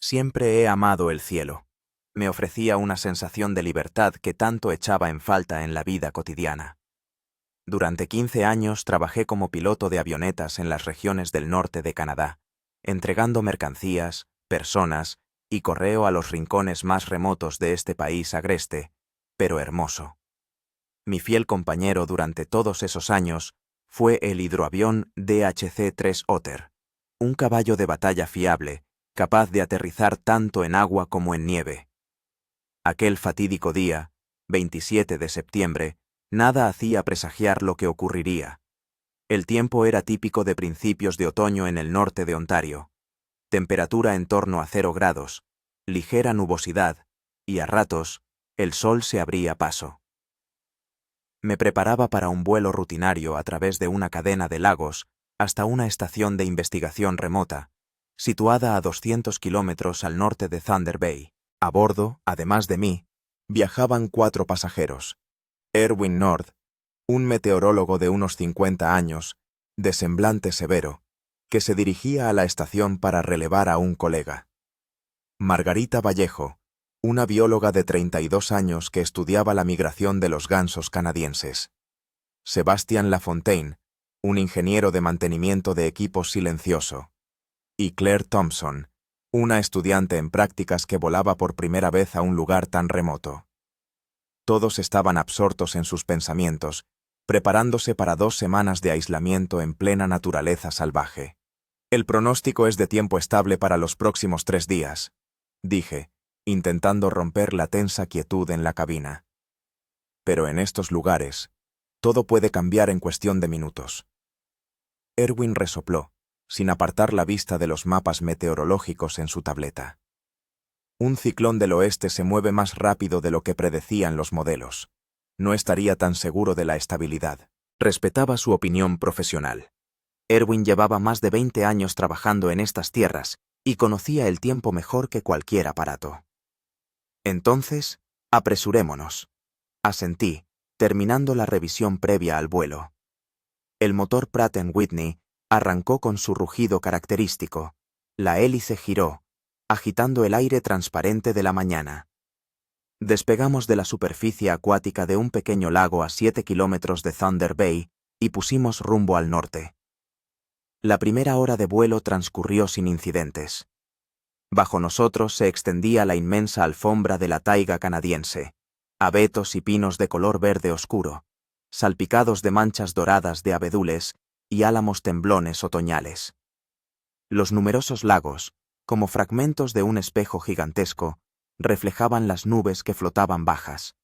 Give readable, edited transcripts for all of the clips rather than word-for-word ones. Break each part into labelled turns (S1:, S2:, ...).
S1: Siempre he amado el cielo. Me ofrecía una sensación de libertad que tanto echaba en falta en la vida cotidiana. Durante 15 años trabajé como piloto de avionetas en las regiones del norte de Canadá, entregando mercancías, personas y correo a los rincones más remotos de este país agreste, pero hermoso. Mi fiel compañero durante todos esos años fue el hidroavión DHC-3 Otter, un caballo de batalla fiable, capaz de aterrizar tanto en agua como en nieve. Aquel fatídico día, 27 de septiembre, nada hacía presagiar lo que ocurriría. El tiempo era típico de principios de otoño en el norte de Ontario. Temperatura en torno a 0 grados, ligera nubosidad, y a ratos, el sol se abría paso. Me preparaba para un vuelo rutinario a través de una cadena de lagos hasta una estación de investigación remota, situada a 200 kilómetros al norte de Thunder Bay. A bordo, además de mí, viajaban 4 pasajeros. Erwin Nord, un meteorólogo de unos 50 años, de semblante severo, que se dirigía a la estación para relevar a un colega. Margarita Vallejo, una bióloga de 32 años que estudiaba la migración de los gansos canadienses. Sebastian Lafontaine, un ingeniero de mantenimiento de equipos silencioso. Y Claire Thompson, una estudiante en prácticas que volaba por primera vez a un lugar tan remoto. Todos estaban absortos en sus pensamientos, preparándose para 2 semanas de aislamiento en plena naturaleza salvaje. El pronóstico es de tiempo estable para los próximos 3 días, dije, intentando romper la tensa quietud en la cabina. Pero en estos lugares, todo puede cambiar en cuestión de minutos. Erwin resopló, sin apartar la vista de los mapas meteorológicos en su tableta. Un ciclón del oeste se mueve más rápido de lo que predecían los modelos. No estaría tan seguro de la estabilidad. Respetaba su opinión profesional. Erwin llevaba más de 20 años trabajando en estas tierras y conocía el tiempo mejor que cualquier aparato. Entonces, apresurémonos. Asentí, terminando la revisión previa al vuelo. El motor Pratt & Whitney arrancó con su rugido característico. La hélice giró, agitando el aire transparente de la mañana. Despegamos de la superficie acuática de un pequeño lago a 7 kilómetros de Thunder Bay y pusimos rumbo al norte. La primera hora de vuelo transcurrió sin incidentes. Bajo nosotros se extendía la inmensa alfombra de la taiga canadiense, abetos y pinos de color verde oscuro, salpicados de manchas doradas de abedules y álamos temblones otoñales. Los numerosos lagos, como fragmentos de un espejo gigantesco, reflejaban las nubes que flotaban bajas.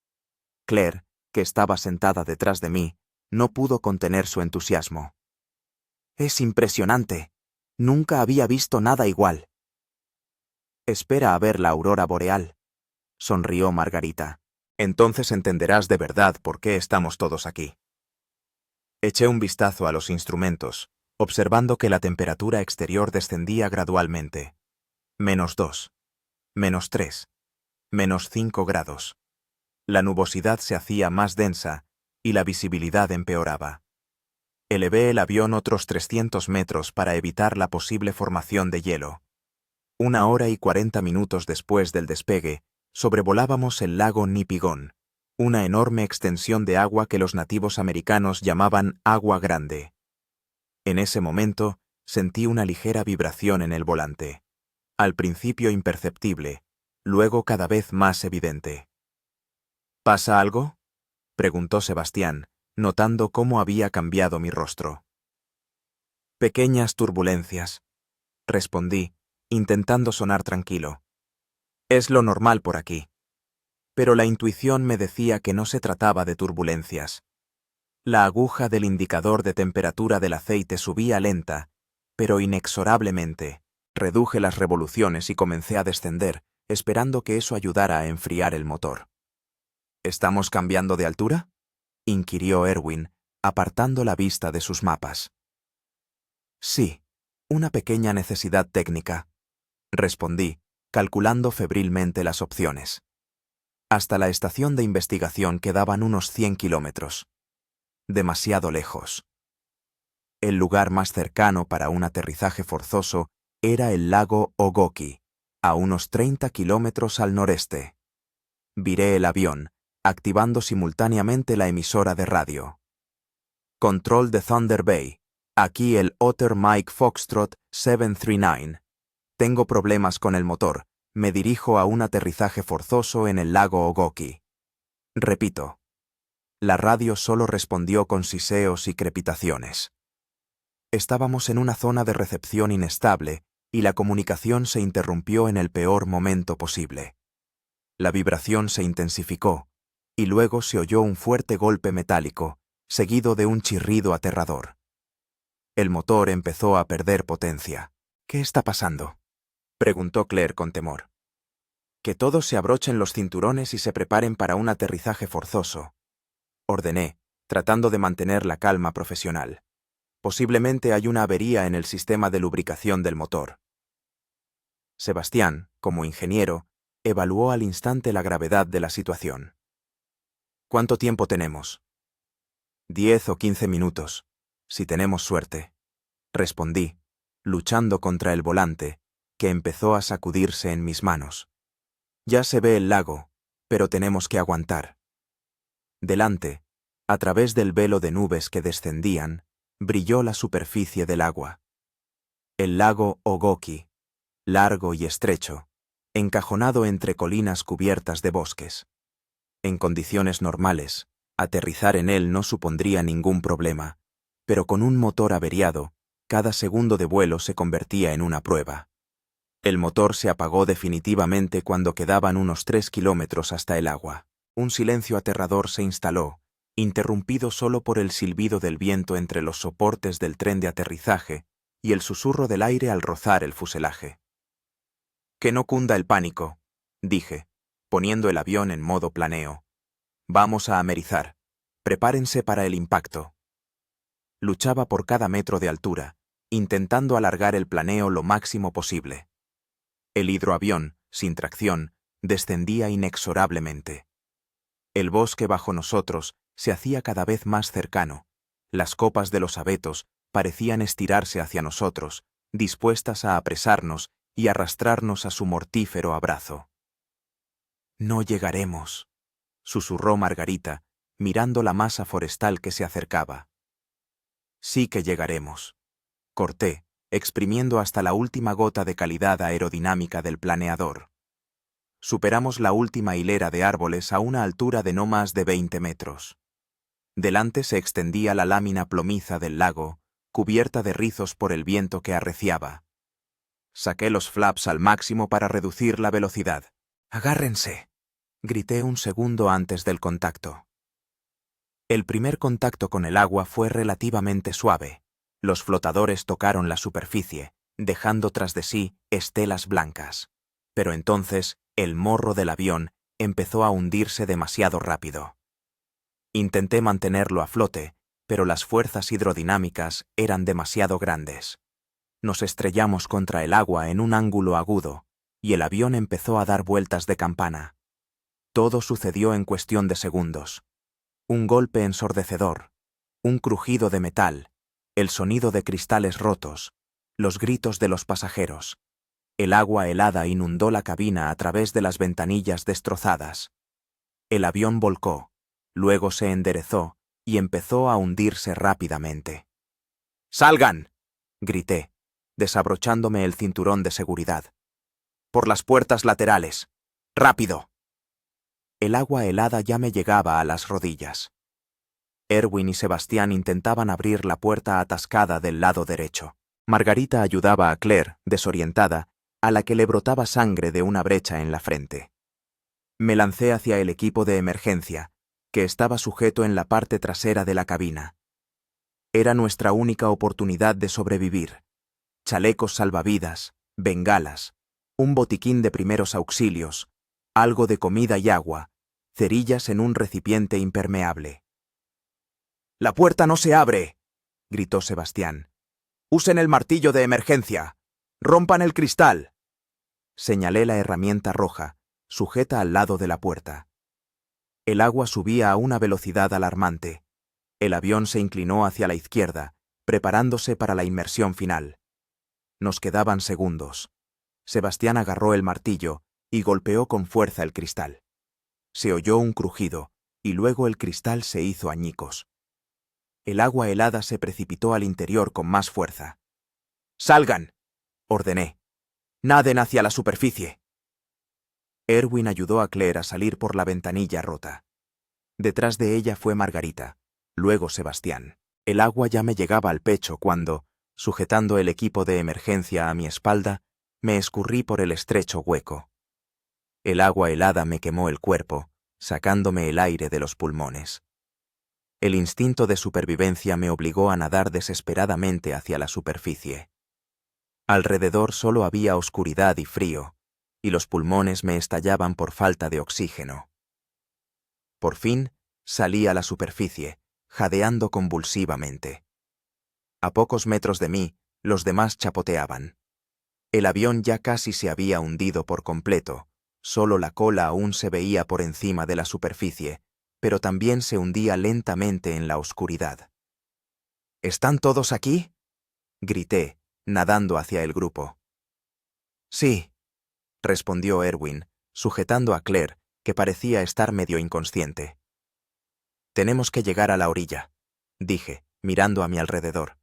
S1: Claire, que estaba sentada detrás de mí, no pudo contener su entusiasmo. «Es impresionante. Nunca había visto nada igual». «Espera a ver la aurora boreal», sonrió Margarita. «Entonces entenderás de verdad por qué estamos todos aquí». Eché un vistazo a los instrumentos, observando que la temperatura exterior descendía gradualmente. -2, -3, -5 grados. La nubosidad se hacía más densa y la visibilidad empeoraba. Elevé el avión otros 300 metros para evitar la posible formación de hielo. 1 hora y 40 minutos después del despegue, sobrevolábamos el lago Nipigon, una enorme extensión de agua que los nativos americanos llamaban Agua Grande. En ese momento, sentí una ligera vibración en el volante. Al principio imperceptible, luego cada vez más evidente. ¿Pasa algo?, preguntó Sebastián, notando cómo había cambiado mi rostro. Pequeñas turbulencias, respondí, intentando sonar tranquilo. Es lo normal por aquí. Pero la intuición me decía que no se trataba de turbulencias. La aguja del indicador de temperatura del aceite subía lenta, pero inexorablemente. Reduje las revoluciones y comencé a descender, esperando que eso ayudara a enfriar el motor. ¿Estamos cambiando de altura?, inquirió Erwin, apartando la vista de sus mapas. Sí, una pequeña necesidad técnica, respondí, calculando febrilmente las opciones. Hasta la estación de investigación quedaban unos 100 kilómetros. Demasiado lejos. El lugar más cercano para un aterrizaje forzoso era el lago Ogoki, a unos 30 kilómetros al noreste. Viré el avión, activando simultáneamente la emisora de radio. Control de Thunder Bay. Aquí el Otter Mike Foxtrot 739. Tengo problemas con el motor. Me dirijo a un aterrizaje forzoso en el lago Ogoki. Repito. La radio solo respondió con siseos y crepitaciones. Estábamos en una zona de recepción inestable y la comunicación se interrumpió en el peor momento posible. La vibración se intensificó y luego se oyó un fuerte golpe metálico, seguido de un chirrido aterrador. El motor empezó a perder potencia. ¿Qué está pasando?, preguntó Claire con temor. Que todos se abrochen los cinturones y se preparen para un aterrizaje forzoso, ordené, tratando de mantener la calma profesional. Posiblemente hay una avería en el sistema de lubricación del motor. Sebastián, como ingeniero, evaluó al instante la gravedad de la situación. ¿Cuánto tiempo tenemos? 10 o 15 minutos, si tenemos suerte, respondí, luchando contra el volante, que empezó a sacudirse en mis manos. Ya se ve el lago, pero tenemos que aguantar. Delante, a través del velo de nubes que descendían, brilló la superficie del agua. El lago Ogoki, largo y estrecho, encajonado entre colinas cubiertas de bosques. En condiciones normales, aterrizar en él no supondría ningún problema, pero con un motor averiado, cada segundo de vuelo se convertía en una prueba. El motor se apagó definitivamente cuando quedaban unos 3 kilómetros hasta el agua. Un silencio aterrador se instaló, interrumpido solo por el silbido del viento entre los soportes del tren de aterrizaje y el susurro del aire al rozar el fuselaje. «Que no cunda el pánico», dije, poniendo el avión en modo planeo. «Vamos a amerizar. Prepárense para el impacto». Luchaba por cada metro de altura, intentando alargar el planeo lo máximo posible. El hidroavión, sin tracción, descendía inexorablemente. El bosque bajo nosotros se hacía cada vez más cercano. Las copas de los abetos parecían estirarse hacia nosotros, dispuestas a apresarnos y arrastrarnos a su mortífero abrazo. «No llegaremos», susurró Margarita, mirando la masa forestal que se acercaba. «Sí que llegaremos», corté, exprimiendo hasta la última gota de calidad aerodinámica del planeador. Superamos la última hilera de árboles a una altura de no más de 20 metros. Delante se extendía la lámina plomiza del lago, cubierta de rizos por el viento que arreciaba. Saqué los flaps al máximo para reducir la velocidad. «¡Agárrense!», grité un segundo antes del contacto. El primer contacto con el agua fue relativamente suave. Los flotadores tocaron la superficie, dejando tras de sí estelas blancas. Pero entonces, el morro del avión empezó a hundirse demasiado rápido. Intenté mantenerlo a flote, pero las fuerzas hidrodinámicas eran demasiado grandes. Nos estrellamos contra el agua en un ángulo agudo, y el avión empezó a dar vueltas de campana. Todo sucedió en cuestión de segundos. Un golpe ensordecedor, un crujido de metal, el sonido de cristales rotos, los gritos de los pasajeros. El agua helada inundó la cabina a través de las ventanillas destrozadas. El avión volcó, luego se enderezó y empezó a hundirse rápidamente. «¡Salgan!», grité, desabrochándome el cinturón de seguridad. «¡Por las puertas laterales! ¡Rápido!». El agua helada ya me llegaba a las rodillas. Erwin y Sebastián intentaban abrir la puerta atascada del lado derecho. Margarita ayudaba a Claire, desorientada, a la que le brotaba sangre de una brecha en la frente. Me lancé hacia el equipo de emergencia, que estaba sujeto en la parte trasera de la cabina. Era nuestra única oportunidad de sobrevivir. Chalecos salvavidas, bengalas, un botiquín de primeros auxilios, algo de comida y agua, cerillas en un recipiente impermeable. «¡La puerta no se abre!», gritó Sebastián. «Usen el martillo de emergencia. ¡Rompan el cristal!». Señalé la herramienta roja, sujeta al lado de la puerta. El agua subía a una velocidad alarmante. El avión se inclinó hacia la izquierda, preparándose para la inmersión final. Nos quedaban segundos. Sebastián agarró el martillo y golpeó con fuerza el cristal. Se oyó un crujido, y luego el cristal se hizo añicos. El agua helada se precipitó al interior con más fuerza. ¡Salgan!, ordené. ¡Naden hacia la superficie! Erwin ayudó a Claire a salir por la ventanilla rota. Detrás de ella fue Margarita, luego Sebastián. El agua ya me llegaba al pecho cuando, sujetando el equipo de emergencia a mi espalda, me escurrí por el estrecho hueco. El agua helada me quemó el cuerpo, sacándome el aire de los pulmones. El instinto de supervivencia me obligó a nadar desesperadamente hacia la superficie. Alrededor solo había oscuridad y frío, y los pulmones me estallaban por falta de oxígeno. Por fin, salí a la superficie, jadeando convulsivamente. A pocos metros de mí, los demás chapoteaban. El avión ya casi se había hundido por completo, solo la cola aún se veía por encima de la superficie, pero también se hundía lentamente en la oscuridad. ¿Están todos aquí?, grité, nadando hacia el grupo. Sí, respondió Erwin, sujetando a Claire, que parecía estar medio inconsciente. Tenemos que llegar a la orilla, dije, mirando a mi alrededor.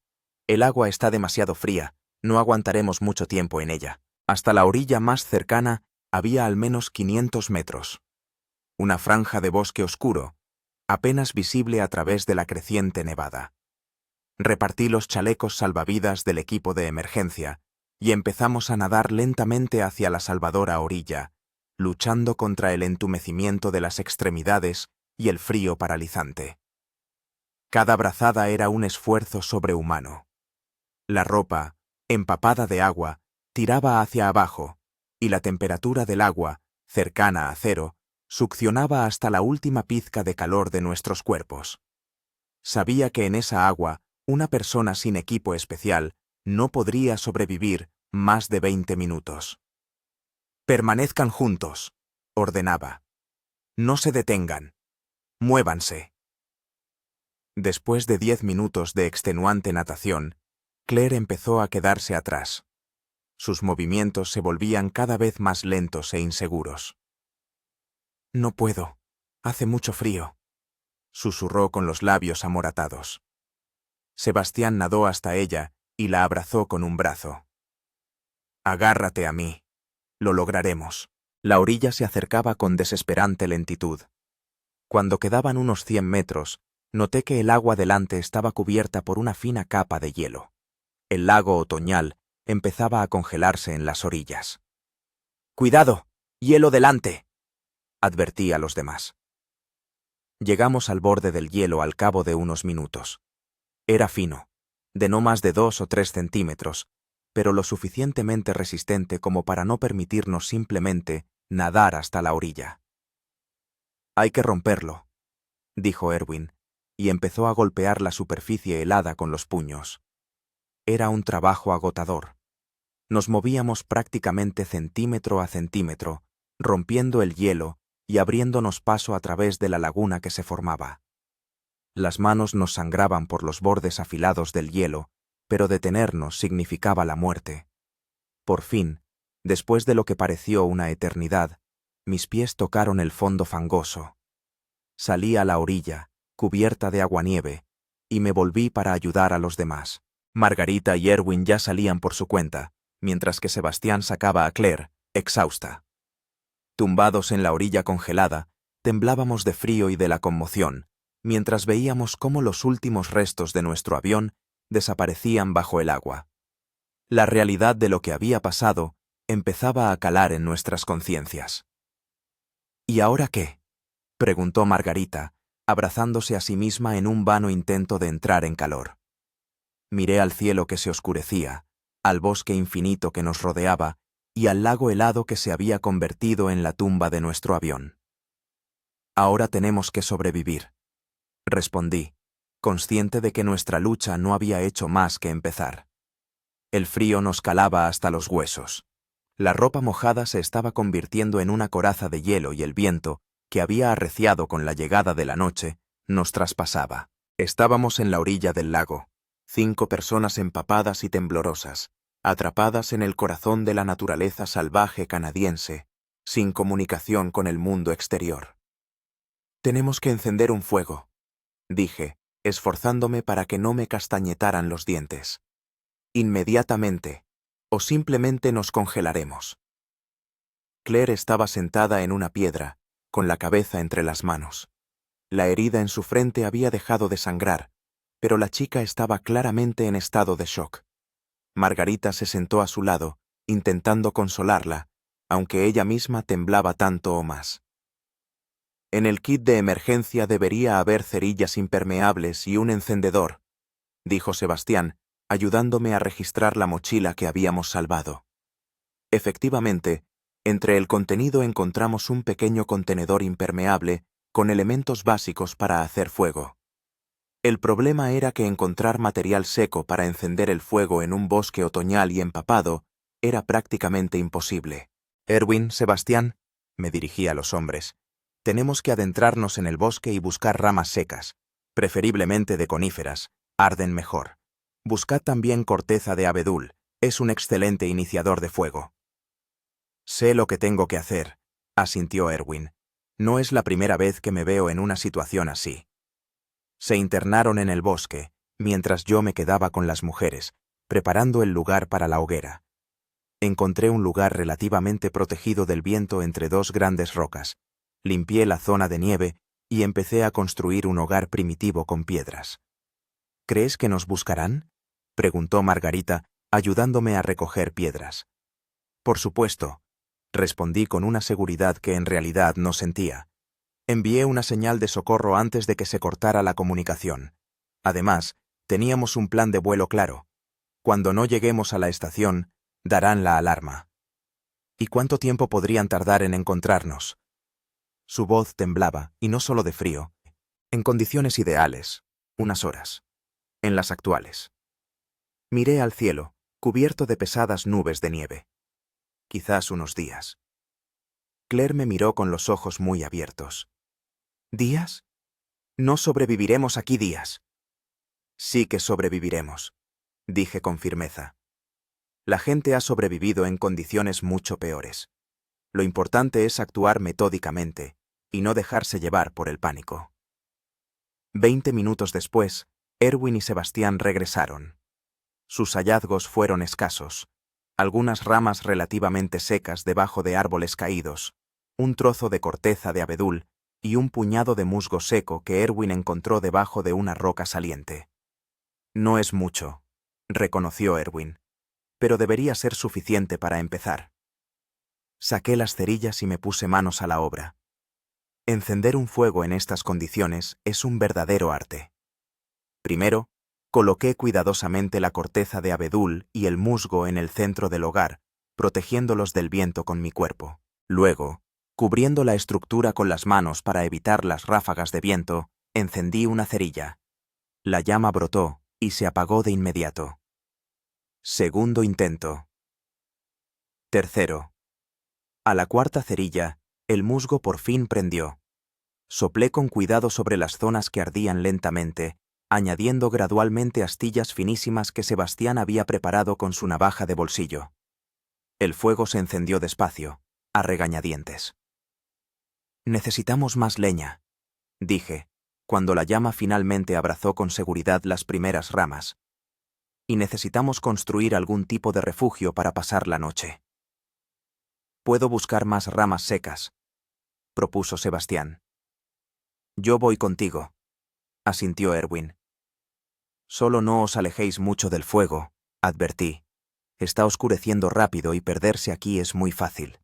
S1: El agua está demasiado fría, no aguantaremos mucho tiempo en ella. Hasta la orilla más cercana había al menos 500 metros. Una franja de bosque oscuro, apenas visible a través de la creciente nevada. Repartí los chalecos salvavidas del equipo de emergencia y empezamos a nadar lentamente hacia la salvadora orilla, luchando contra el entumecimiento de las extremidades y el frío paralizante. Cada brazada era un esfuerzo sobrehumano. La ropa, empapada de agua, tiraba hacia abajo, y la temperatura del agua, cercana a cero, succionaba hasta la última pizca de calor de nuestros cuerpos. Sabía que en esa agua, una persona sin equipo especial no podría sobrevivir más de 20 minutos. Permanezcan juntos, ordenaba. No se detengan. Muévanse. Después de 10 minutos de extenuante natación, Claire empezó a quedarse atrás. Sus movimientos se volvían cada vez más lentos e inseguros. No puedo. Hace mucho frío, susurró con los labios amoratados. Sebastián nadó hasta ella y la abrazó con un brazo. Agárrate a mí. Lo lograremos. La orilla se acercaba con desesperante lentitud. Cuando quedaban unos 100 metros, noté que el agua delante estaba cubierta por una fina capa de hielo. El lago otoñal empezaba a congelarse en las orillas. ¡Cuidado! ¡Hielo delante!, advertí a los demás. Llegamos al borde del hielo al cabo de unos minutos. Era fino, de no más de 2 o 3 centímetros, pero lo suficientemente resistente como para no permitirnos simplemente nadar hasta la orilla. Hay que romperlo, dijo Erwin, y empezó a golpear la superficie helada con los puños. Era un trabajo agotador. Nos movíamos prácticamente centímetro a centímetro, rompiendo el hielo y abriéndonos paso a través de la laguna que se formaba. Las manos nos sangraban por los bordes afilados del hielo, pero detenernos significaba la muerte. Por fin, después de lo que pareció una eternidad, mis pies tocaron el fondo fangoso. Salí a la orilla, cubierta de aguanieve, y me volví para ayudar a los demás. Margarita y Erwin ya salían por su cuenta, mientras que Sebastián sacaba a Claire, exhausta. Tumbados en la orilla congelada, temblábamos de frío y de la conmoción, mientras veíamos cómo los últimos restos de nuestro avión desaparecían bajo el agua. La realidad de lo que había pasado empezaba a calar en nuestras conciencias. ¿Y ahora qué?, preguntó Margarita, abrazándose a sí misma en un vano intento de entrar en calor. Miré al cielo que se oscurecía, al bosque infinito que nos rodeaba y al lago helado que se había convertido en la tumba de nuestro avión. Ahora tenemos que sobrevivir, respondí, consciente de que nuestra lucha no había hecho más que empezar. El frío nos calaba hasta los huesos. La ropa mojada se estaba convirtiendo en una coraza de hielo y el viento, que había arreciado con la llegada de la noche, nos traspasaba. Estábamos en la orilla del lago, 5 personas empapadas y temblorosas, atrapadas en el corazón de la naturaleza salvaje canadiense, sin comunicación con el mundo exterior. «Tenemos que encender un fuego», dije, esforzándome para que no me castañetaran los dientes. «Inmediatamente, o simplemente nos congelaremos». Claire estaba sentada en una piedra, con la cabeza entre las manos. La herida en su frente había dejado de sangrar, pero la chica estaba claramente en estado de shock. Margarita se sentó a su lado, intentando consolarla, aunque ella misma temblaba tanto o más. «En el kit de emergencia debería haber cerillas impermeables y un encendedor», dijo Sebastián, ayudándome a registrar la mochila que habíamos salvado. Efectivamente, entre el contenido encontramos un pequeño contenedor impermeable con elementos básicos para hacer fuego. El problema era que encontrar material seco para encender el fuego en un bosque otoñal y empapado era prácticamente imposible. «Erwin, Sebastián», me dirigí a los hombres, «tenemos que adentrarnos en el bosque y buscar ramas secas, preferiblemente de coníferas, arden mejor. Buscad también corteza de abedul, es un excelente iniciador de fuego». «Sé lo que tengo que hacer», asintió Erwin. «No es la primera vez que me veo en una situación así». Se internaron en el bosque, mientras yo me quedaba con las mujeres, preparando el lugar para la hoguera. Encontré un lugar relativamente protegido del viento entre dos grandes rocas. Limpié la zona de nieve y empecé a construir un hogar primitivo con piedras. «¿Crees que nos buscarán?», preguntó Margarita, ayudándome a recoger piedras. «Por supuesto», respondí con una seguridad que en realidad no sentía. Envié una señal de socorro antes de que se cortara la comunicación. Además, teníamos un plan de vuelo claro. Cuando no lleguemos a la estación, darán la alarma. «¿Y cuánto tiempo podrían tardar en encontrarnos?». Su voz temblaba, y no solo de frío. «En condiciones ideales, unas horas. En las actuales». Miré al cielo, cubierto de pesadas nubes de nieve. «Quizás unos días». Claire me miró con los ojos muy abiertos. «¿Días? No sobreviviremos aquí días». «Sí que sobreviviremos», dije con firmeza. «La gente ha sobrevivido en condiciones mucho peores. Lo importante es actuar metódicamente y no dejarse llevar por el pánico». 20 minutos después, Erwin y Sebastián regresaron. Sus hallazgos fueron escasos. Algunas ramas relativamente secas debajo de árboles caídos, un trozo de corteza de abedul y un puñado de musgo seco que Erwin encontró debajo de una roca saliente. «No es mucho», reconoció Erwin, «pero debería ser suficiente para empezar». Saqué las cerillas y me puse manos a la obra. Encender un fuego en estas condiciones es un verdadero arte. Primero, coloqué cuidadosamente la corteza de abedul y el musgo en el centro del hogar, protegiéndolos del viento con mi cuerpo. Luego, cubriendo la estructura con las manos para evitar las ráfagas de viento, encendí una cerilla. La llama brotó y se apagó de inmediato. Segundo intento. Tercero. A la cuarta cerilla, el musgo por fin prendió. Soplé con cuidado sobre las zonas que ardían lentamente, añadiendo gradualmente astillas finísimas que Sebastián había preparado con su navaja de bolsillo. El fuego se encendió despacio, a regañadientes. «Necesitamos más leña», dije, cuando la llama finalmente abrazó con seguridad las primeras ramas. «Y necesitamos construir algún tipo de refugio para pasar la noche». «Puedo buscar más ramas secas», propuso Sebastián. «Yo voy contigo», asintió Erwin. «Solo no os alejéis mucho del fuego», advertí. «Está oscureciendo rápido y perderse aquí es muy fácil».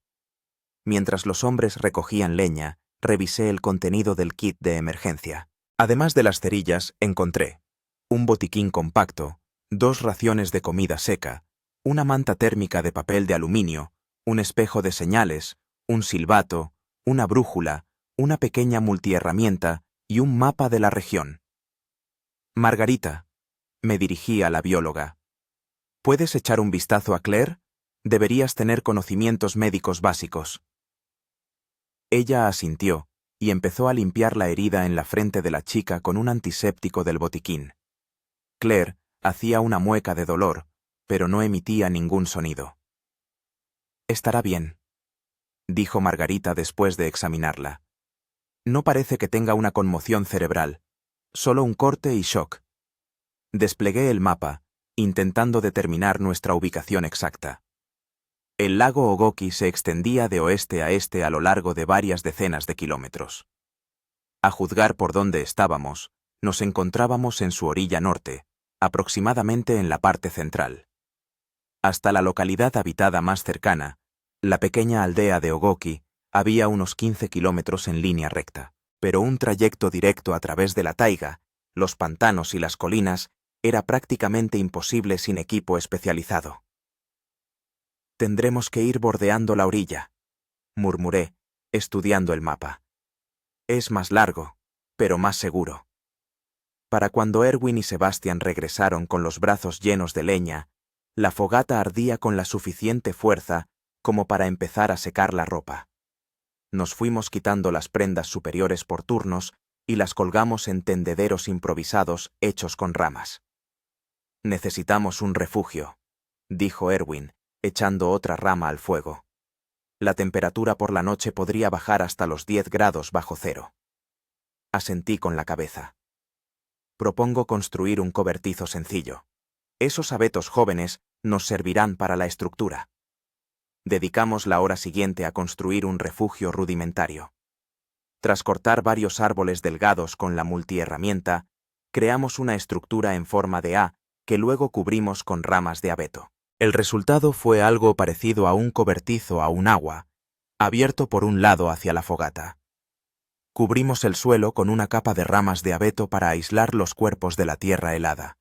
S1: Mientras los hombres recogían leña, revisé el contenido del kit de emergencia. Además de las cerillas, encontré un botiquín compacto, 2 raciones de comida seca, una manta térmica de papel de aluminio, un espejo de señales, un silbato, una brújula, una pequeña multiherramienta y un mapa de la región. «Margarita», me dirigí a la bióloga, ¿puedes echar un vistazo a Claire? Deberías tener conocimientos médicos básicos». Ella asintió y empezó a limpiar la herida en la frente de la chica con un antiséptico del botiquín. Claire hacía una mueca de dolor, pero no emitía ningún sonido. «Estará bien», dijo Margarita después de examinarla. «No parece que tenga una conmoción cerebral, solo un corte y shock». Desplegué el mapa, intentando determinar nuestra ubicación exacta. El lago Ogoki se extendía de oeste a este a lo largo de varias decenas de kilómetros. A juzgar por dónde estábamos, nos encontrábamos en su orilla norte, aproximadamente en la parte central. Hasta la localidad habitada más cercana, la pequeña aldea de Ogoki, había unos 15 kilómetros en línea recta, pero un trayecto directo a través de la taiga, los pantanos y las colinas era prácticamente imposible sin equipo especializado. «Tendremos que ir bordeando la orilla», murmuré, estudiando el mapa. «Es más largo, pero más seguro». Para cuando Erwin y Sebastian regresaron con los brazos llenos de leña, la fogata ardía con la suficiente fuerza como para empezar a secar la ropa. Nos fuimos quitando las prendas superiores por turnos y las colgamos en tendederos improvisados hechos con ramas. «Necesitamos un refugio», dijo Erwin, echando otra rama al fuego. «La temperatura por la noche podría bajar hasta los 10 grados bajo cero». Asentí con la cabeza. «Propongo construir un cobertizo sencillo. Esos abetos jóvenes nos servirán para la estructura». Dedicamos la hora siguiente a construir un refugio rudimentario. Tras cortar varios árboles delgados con la multiherramienta, creamos una estructura en forma de A que luego cubrimos con ramas de abeto. El resultado fue algo parecido a un cobertizo a un agua, abierto por un lado hacia la fogata. Cubrimos el suelo con una capa de ramas de abeto para aislar los cuerpos de la tierra helada.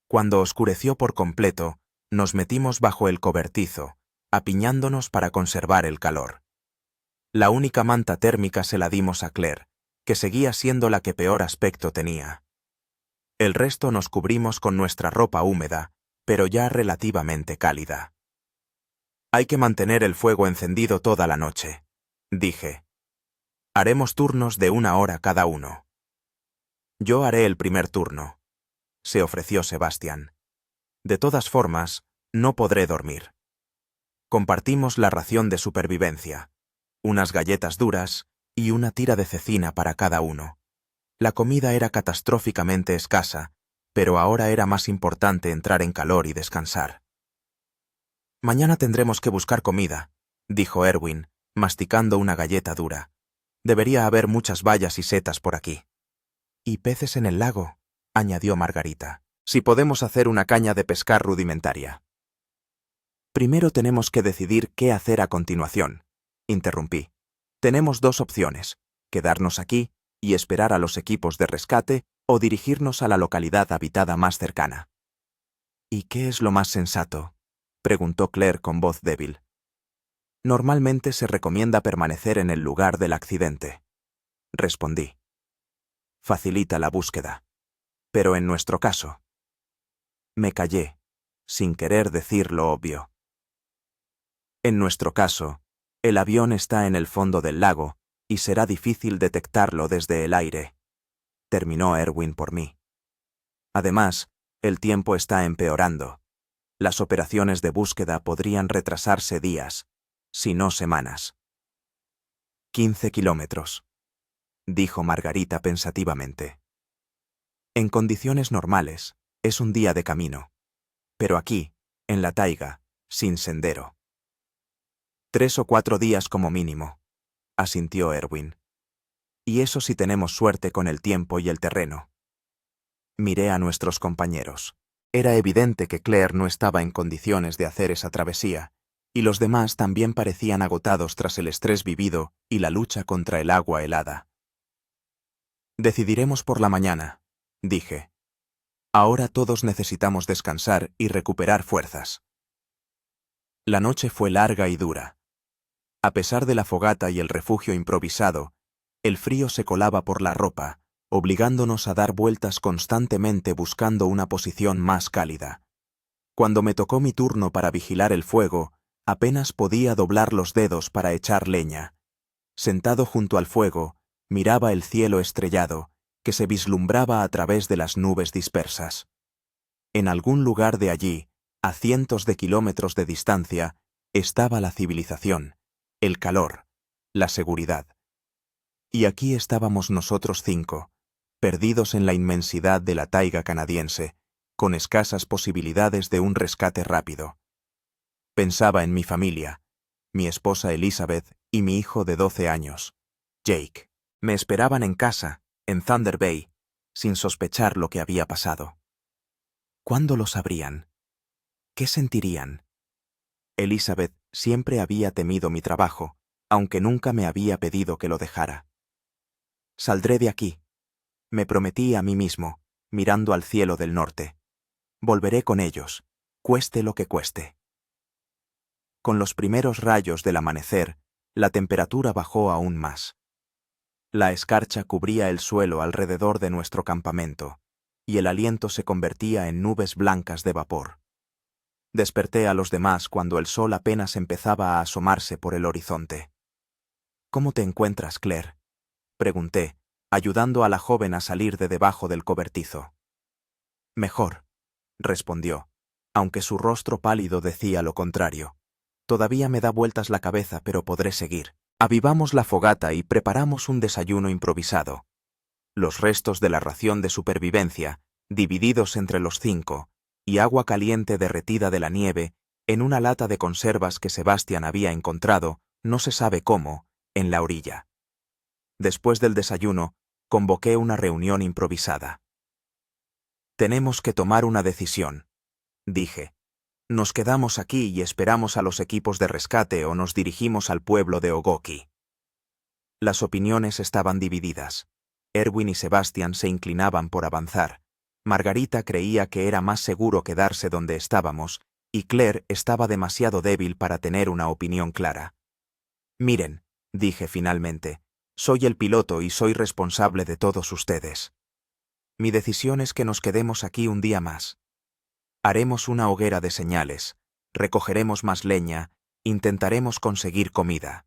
S1: Cuando oscureció por completo, nos metimos bajo el cobertizo, apiñándonos para conservar el calor. La única manta térmica se la dimos a Claire, que seguía siendo la que peor aspecto tenía. El resto nos cubrimos con nuestra ropa húmeda, pero ya relativamente cálida. «Hay que mantener el fuego encendido toda la noche», dije. «Haremos turnos de 1 hora cada uno». «Yo haré el primer turno», se ofreció Sebastian. «De todas formas, no podré dormir». Compartimos la ración de supervivencia, unas galletas duras y una tira de cecina para cada uno. La comida era catastróficamente escasa, pero ahora era más importante entrar en calor y descansar. «Mañana tendremos que buscar comida», dijo Erwin, masticando una galleta dura. «Debería haber muchas bayas y setas por aquí». «Y peces en el lago», añadió Margarita. «Si podemos hacer una caña de pescar rudimentaria». «Primero tenemos que decidir qué hacer a continuación», interrumpí. «Tenemos 2 opciones, quedarnos aquí y esperar a los equipos de rescate o dirigirnos a la localidad habitada más cercana». «¿Y qué es lo más sensato?», preguntó Claire con voz débil. «Normalmente se recomienda permanecer en el lugar del accidente», respondí. «Facilita la búsqueda. Pero en nuestro caso». Me callé, sin querer decir lo obvio. «En nuestro caso, el avión está en el fondo del lago y será difícil detectarlo desde el aire», terminó Erwin por mí. «Además, el tiempo está empeorando. Las operaciones de búsqueda podrían retrasarse días, si no semanas». 15 kilómetros, dijo Margarita pensativamente. «En condiciones normales, es un día de camino. Pero aquí, en la taiga, sin sendero». 3 o 4 días como mínimo, asintió Erwin. «Y eso si tenemos suerte con el tiempo y el terreno». Miré a nuestros compañeros. Era evidente que Claire no estaba en condiciones de hacer esa travesía, y los demás también parecían agotados tras el estrés vivido y la lucha contra el agua helada. «Decidiremos por la mañana», dije. «Ahora todos necesitamos descansar y recuperar fuerzas». La noche fue larga y dura. A pesar de la fogata y el refugio improvisado, el frío se colaba por la ropa, obligándonos a dar vueltas constantemente buscando una posición más cálida. Cuando me tocó mi turno para vigilar el fuego, apenas podía doblar los dedos para echar leña. Sentado junto al fuego, miraba el cielo estrellado, que se vislumbraba a través de las nubes dispersas. En algún lugar de allí, A cientos de kilómetros de distancia estaba la civilización, el calor, la seguridad. Y aquí estábamos nosotros 5, perdidos en la inmensidad de la taiga canadiense, con escasas posibilidades de un rescate rápido. Pensaba en mi familia, mi esposa Elizabeth y mi hijo de 12 años, Jake. Me esperaban en casa, en Thunder Bay, sin sospechar lo que había pasado. ¿Cuándo lo sabrían? ¿Qué sentirían? Elizabeth siempre había temido mi trabajo, aunque nunca me había pedido que lo dejara. Saldré de aquí, me prometí a mí mismo, mirando al cielo del norte. Volveré con ellos, cueste lo que cueste. Con los primeros rayos del amanecer, la temperatura bajó aún más. La escarcha cubría el suelo alrededor de nuestro campamento, y el aliento se convertía en nubes blancas de vapor. Desperté a los demás cuando el sol apenas empezaba a asomarse por el horizonte. ¿Cómo te encuentras, Claire?, pregunté, ayudando a la joven a salir de debajo del cobertizo. Mejor, respondió, aunque su rostro pálido decía lo contrario. Todavía me da vueltas la cabeza, pero podré seguir. Avivamos la fogata y preparamos un desayuno improvisado. Los restos de la ración de supervivencia, divididos entre los 5, y agua caliente derretida de la nieve, en una lata de conservas que Sebastián había encontrado, no se sabe cómo, en la orilla. Después del desayuno, convoqué una reunión improvisada. Tenemos que tomar una decisión, dije. ¿Nos quedamos aquí y esperamos a los equipos de rescate o nos dirigimos al pueblo de Ogoki? Las opiniones estaban divididas. Erwin y Sebastián se inclinaban por avanzar. Margarita creía que era más seguro quedarse donde estábamos, y Claire estaba demasiado débil para tener una opinión clara. Miren, dije finalmente, soy el piloto y soy responsable de todos ustedes. Mi decisión es que nos quedemos aquí un día más. Haremos una hoguera de señales, recogeremos más leña, intentaremos conseguir comida.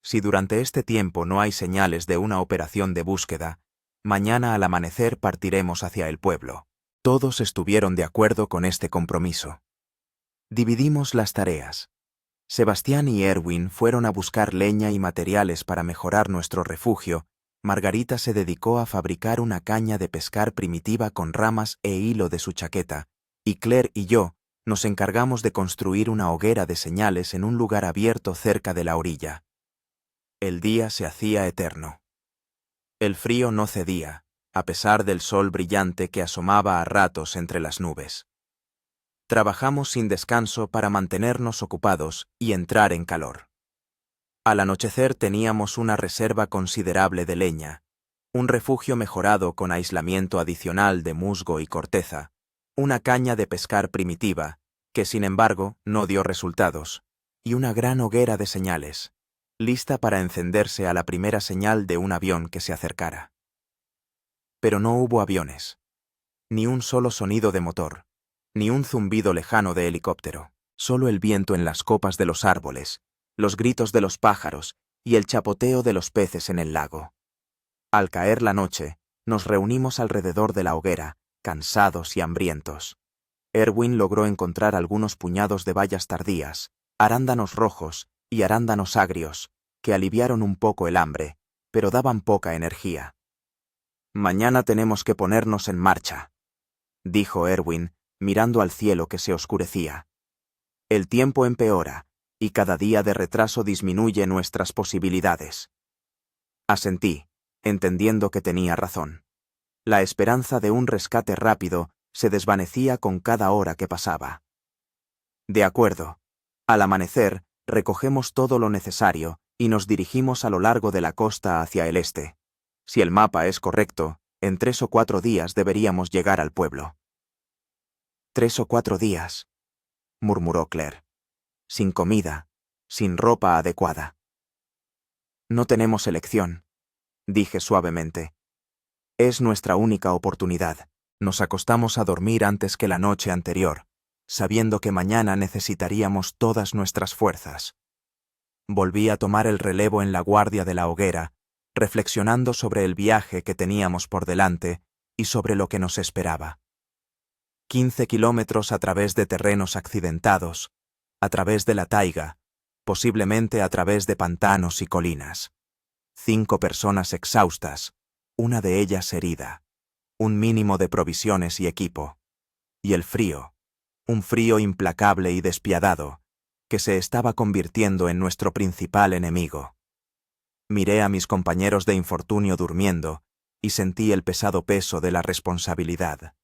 S1: Si durante este tiempo no hay señales de una operación de búsqueda, mañana al amanecer partiremos hacia el pueblo. Todos estuvieron de acuerdo con este compromiso. Dividimos las tareas. Sebastián y Erwin fueron a buscar leña y materiales para mejorar nuestro refugio. Margarita se dedicó a fabricar una caña de pescar primitiva con ramas e hilo de su chaqueta, y Claire y yo nos encargamos de construir una hoguera de señales en un lugar abierto cerca de la orilla. El día se hacía eterno. El frío no cedía, a pesar del sol brillante que asomaba a ratos entre las nubes. Trabajamos sin descanso para mantenernos ocupados y entrar en calor. Al anochecer teníamos una reserva considerable de leña, un refugio mejorado con aislamiento adicional de musgo y corteza, una caña de pescar primitiva, que sin embargo no dio resultados, y una gran hoguera de señales, lista para encenderse a la primera señal de un avión que se acercara. Pero no hubo aviones, ni un solo sonido de motor, ni un zumbido lejano de helicóptero, solo el viento en las copas de los árboles, los gritos de los pájaros y el chapoteo de los peces en el lago. Al caer la noche, nos reunimos alrededor de la hoguera, cansados y hambrientos. Erwin logró encontrar algunos puñados de bayas tardías, arándanos rojos y arándanos agrios, que aliviaron un poco el hambre, pero daban poca energía. «Mañana tenemos que ponernos en marcha», dijo Erwin, mirando al cielo que se oscurecía. «El tiempo empeora, y cada día de retraso disminuye nuestras posibilidades». Asentí, entendiendo que tenía razón. La esperanza de un rescate rápido se desvanecía con cada hora que pasaba. De acuerdo. Al amanecer, recogemos todo lo necesario y nos dirigimos a lo largo de la costa hacia el este. Si el mapa es correcto, en 3 o 4 días deberíamos llegar al pueblo. 3 o 4 días, murmuró Claire. Sin comida, sin ropa adecuada. No tenemos elección, dije suavemente. Es nuestra única oportunidad. Nos acostamos a dormir antes que la noche anterior, sabiendo que mañana necesitaríamos todas nuestras fuerzas. Volví a tomar el relevo en la guardia de la hoguera, reflexionando sobre el viaje que teníamos por delante y sobre lo que nos esperaba. 15 kilómetros a través de terrenos accidentados, a través de la taiga, posiblemente a través de pantanos y colinas. 5 personas exhaustas, una de ellas herida. Un mínimo de provisiones y equipo. Y el frío, un frío implacable y despiadado, que se estaba convirtiendo en nuestro principal enemigo. Miré a mis compañeros de infortunio durmiendo y sentí el pesado peso de la responsabilidad.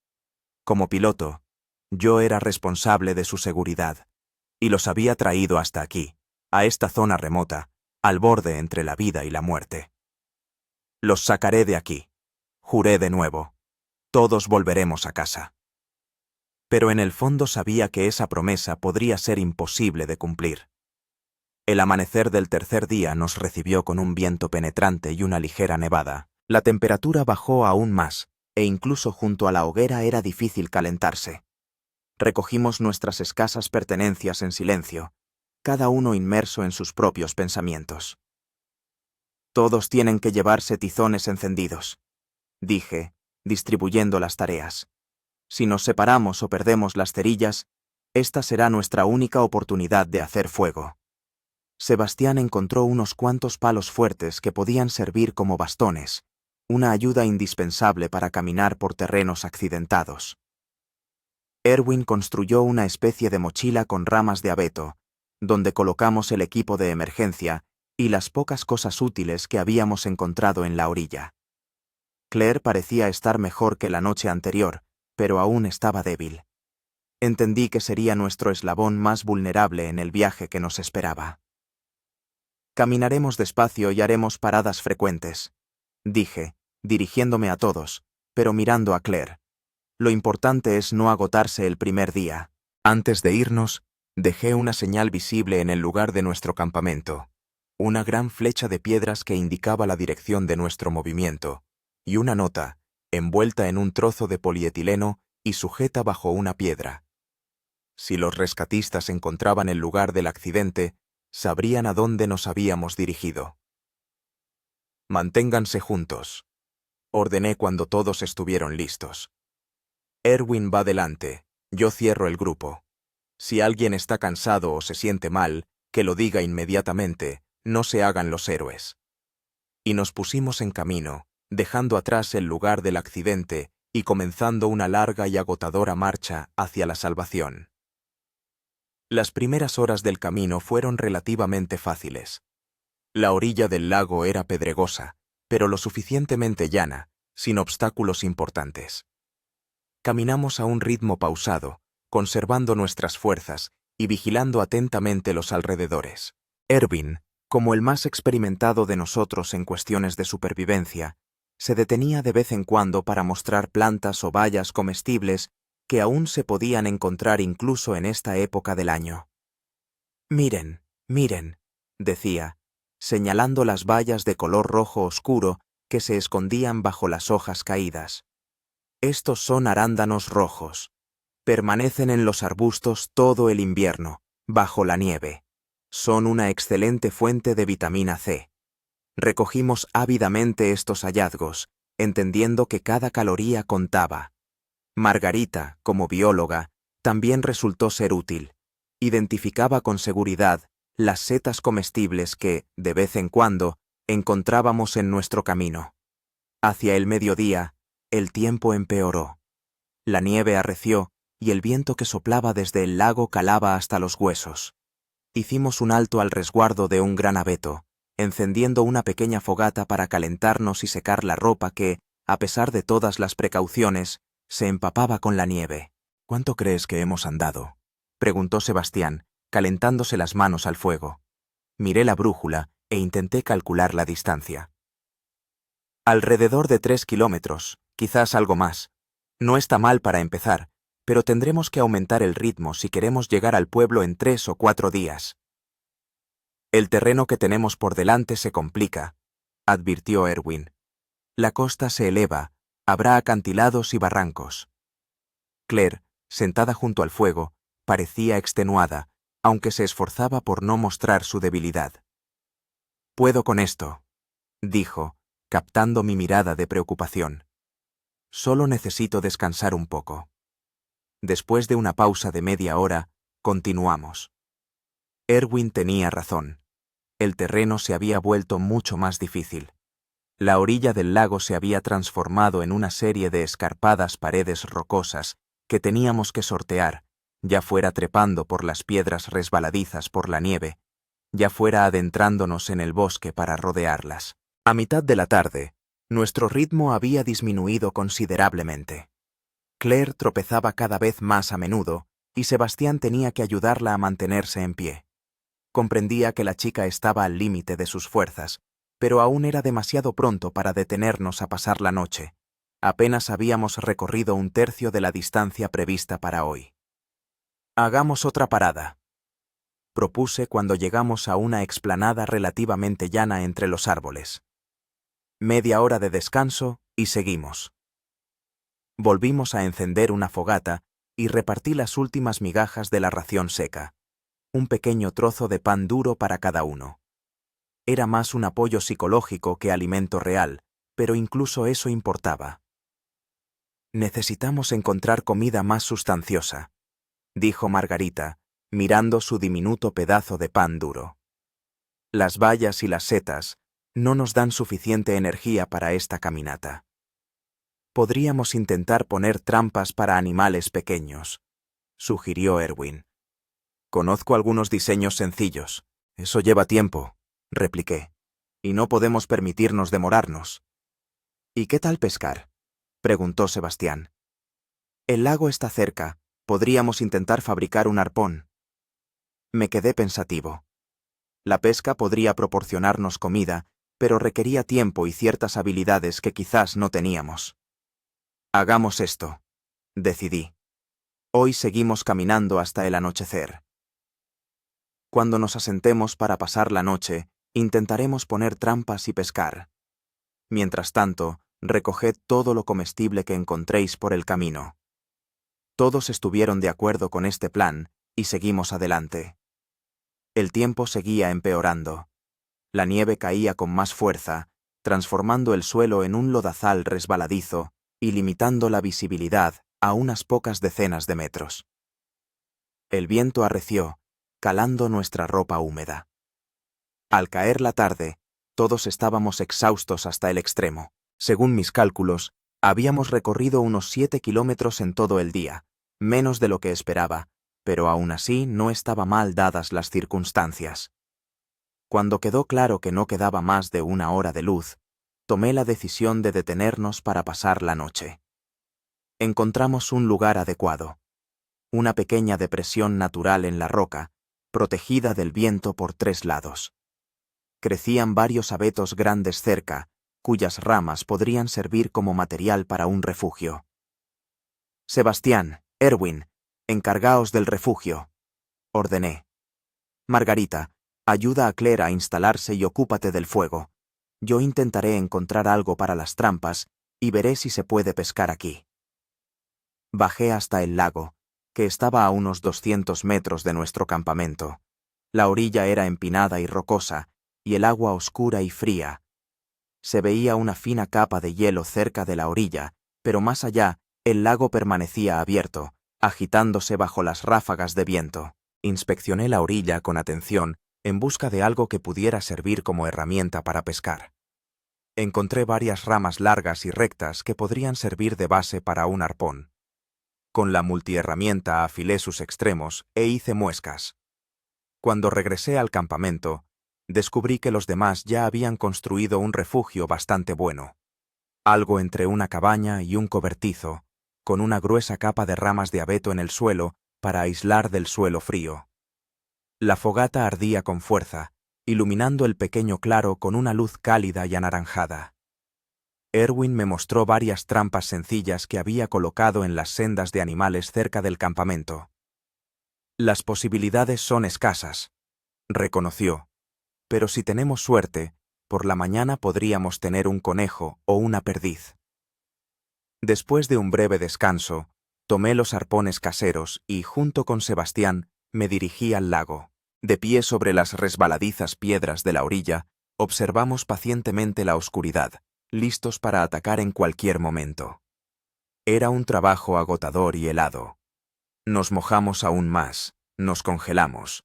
S1: Como piloto, yo era responsable de su seguridad, y los había traído hasta aquí, a esta zona remota, al borde entre la vida y la muerte. Los sacaré de aquí, juré de nuevo. Todos volveremos a casa. Pero en el fondo sabía que esa promesa podría ser imposible de cumplir. El amanecer del tercer día nos recibió con un viento penetrante y una ligera nevada. La temperatura bajó aún más, e incluso junto a la hoguera era difícil calentarse. Recogimos nuestras escasas pertenencias en silencio, cada uno inmerso en sus propios pensamientos. Todos tienen que llevarse tizones encendidos, dije, distribuyendo las tareas. Si nos separamos o perdemos las cerillas, esta será nuestra única oportunidad de hacer fuego. Sebastián encontró unos cuantos palos fuertes que podían servir como bastones, una ayuda indispensable para caminar por terrenos accidentados. Erwin construyó una especie de mochila con ramas de abeto, donde colocamos el equipo de emergencia y las pocas cosas útiles que habíamos encontrado en la orilla. Claire parecía estar mejor que la noche anterior, pero aún estaba débil. Entendí que sería nuestro eslabón más vulnerable en el viaje que nos esperaba. Caminaremos despacio y haremos paradas frecuentes, dije, dirigiéndome a todos, pero mirando a Claire. Lo importante es no agotarse el primer día. Antes de irnos, dejé una señal visible en el lugar de nuestro campamento, una gran flecha de piedras que indicaba la dirección de nuestro movimiento, y una nota, envuelta en un trozo de polietileno y sujeta bajo una piedra. Si los rescatistas encontraban el lugar del accidente, sabrían a dónde nos habíamos dirigido. Manténganse juntos, ordené cuando todos estuvieron listos. Erwin va delante, yo cierro el grupo. Si alguien está cansado o se siente mal, que lo diga inmediatamente, no se hagan los héroes. Y nos pusimos en camino, dejando atrás el lugar del accidente y comenzando una larga y agotadora marcha hacia la salvación. Las primeras horas del camino fueron relativamente fáciles. La orilla del lago era pedregosa, pero lo suficientemente llana, sin obstáculos importantes. Caminamos a un ritmo pausado, conservando nuestras fuerzas y vigilando atentamente los alrededores. Erwin, como el más experimentado de nosotros en cuestiones de supervivencia, se detenía de vez en cuando para mostrar plantas o bayas comestibles que aún se podían encontrar incluso en esta época del año. «Miren, miren», decía, señalando las bayas de color rojo oscuro que se escondían bajo las hojas caídas. «Estos son arándanos rojos. Permanecen en los arbustos todo el invierno, bajo la nieve. Son una excelente fuente de vitamina C». Recogimos ávidamente estos hallazgos, entendiendo que cada caloría contaba. Margarita, como bióloga, también resultó ser útil. Identificaba con seguridad las setas comestibles que, de vez en cuando, encontrábamos en nuestro camino. Hacia el mediodía, el tiempo empeoró. La nieve arreció y el viento que soplaba desde el lago calaba hasta los huesos. Hicimos un alto al resguardo de un gran abeto, encendiendo una pequeña fogata para calentarnos y secar la ropa que, a pesar de todas las precauciones, se empapaba con la nieve. «¿Cuánto crees que hemos andado?», preguntó Sebastián, calentándose las manos al fuego. Miré la brújula e intenté calcular la distancia. «Alrededor de 3 kilómetros, quizás algo más. No está mal para empezar, pero tendremos que aumentar el ritmo si queremos llegar al pueblo en 3 o 4 días». «El terreno que tenemos por delante se complica», advirtió Erwin. «La costa se eleva, habrá acantilados y barrancos». Claire, sentada junto al fuego, parecía extenuada, aunque se esforzaba por no mostrar su debilidad. «Puedo con esto», dijo, captando mi mirada de preocupación. «Solo necesito descansar un poco». Después de una pausa de media hora, continuamos. Erwin tenía razón. El terreno se había vuelto mucho más difícil. La orilla del lago se había transformado en una serie de escarpadas paredes rocosas que teníamos que sortear, ya fuera trepando por las piedras resbaladizas por la nieve, ya fuera adentrándonos en el bosque para rodearlas. A mitad de la tarde, nuestro ritmo había disminuido considerablemente. Claire tropezaba cada vez más a menudo y Sebastián tenía que ayudarla a mantenerse en pie. Comprendía que la chica estaba al límite de sus fuerzas, pero aún era demasiado pronto para detenernos a pasar la noche. Apenas habíamos recorrido un tercio de la distancia prevista para hoy. «Hagamos otra parada», propuse cuando llegamos a una explanada relativamente llana entre los árboles. Media hora de descanso y seguimos. Volvimos a encender una fogata y repartí las últimas migajas de la ración seca. Un pequeño trozo de pan duro para cada uno. Era más un apoyo psicológico que alimento real, pero incluso eso importaba. «Necesitamos encontrar comida más sustanciosa», dijo Margarita, mirando su diminuto pedazo de pan duro. «Las bayas y las setas no nos dan suficiente energía para esta caminata. Podríamos intentar poner trampas para animales pequeños», sugirió Erwin. «Conozco algunos diseños sencillos. Eso lleva tiempo», repliqué, «y no podemos permitirnos demorarnos». «¿Y qué tal pescar?», preguntó Sebastián. «El lago está cerca. Podríamos intentar fabricar un arpón». Me quedé pensativo. La pesca podría proporcionarnos comida, pero requería tiempo y ciertas habilidades que quizás no teníamos. «Hagamos esto», decidí. «Hoy seguimos caminando hasta el anochecer. Cuando nos asentemos para pasar la noche, intentaremos poner trampas y pescar. Mientras tanto, recoged todo lo comestible que encontréis por el camino». Todos estuvieron de acuerdo con este plan y seguimos adelante. El tiempo seguía empeorando. La nieve caía con más fuerza, transformando el suelo en un lodazal resbaladizo y limitando la visibilidad a unas pocas decenas de metros. El viento arreció, calando nuestra ropa húmeda. Al caer la tarde, todos estábamos exhaustos hasta el extremo. Según mis cálculos, habíamos recorrido unos 7 kilómetros en todo el día, menos de lo que esperaba, pero aún así no estaba mal dadas las circunstancias. Cuando quedó claro que no quedaba más de una hora de luz, tomé la decisión de detenernos para pasar la noche. Encontramos un lugar adecuado. Una pequeña depresión natural en la roca, protegida del viento por 3 lados. Crecían varios abetos grandes cerca, cuyas ramas podrían servir como material para un refugio. «Sebastián, Erwin, encargaos del refugio», ordené. «Margarita, ayuda a Claire a instalarse y ocúpate del fuego. Yo intentaré encontrar algo para las trampas y veré si se puede pescar aquí». Bajé hasta el lago, que estaba a unos 200 metros de nuestro campamento. La orilla era empinada y rocosa, y el agua oscura y fría. Se veía una fina capa de hielo cerca de la orilla, pero más allá, el lago permanecía abierto, agitándose bajo las ráfagas de viento. Inspeccioné la orilla con atención en busca de algo que pudiera servir como herramienta para pescar. Encontré varias ramas largas y rectas que podrían servir de base para un arpón. Con la multiherramienta afilé sus extremos e hice muescas. Cuando regresé al campamento, descubrí que los demás ya habían construido un refugio bastante bueno. Algo entre una cabaña y un cobertizo, con una gruesa capa de ramas de abeto en el suelo para aislar del suelo frío. La fogata ardía con fuerza, iluminando el pequeño claro con una luz cálida y anaranjada. Erwin me mostró varias trampas sencillas que había colocado en las sendas de animales cerca del campamento. «Las posibilidades son escasas», reconoció, «pero si tenemos suerte, por la mañana podríamos tener un conejo o una perdiz». Después de un breve descanso, tomé los arpones caseros y, junto con Sebastián, me dirigí al lago. De pie sobre las resbaladizas piedras de la orilla, observamos pacientemente la oscuridad, listos para atacar en cualquier momento. Era un trabajo agotador y helado. Nos mojamos aún más, nos congelamos.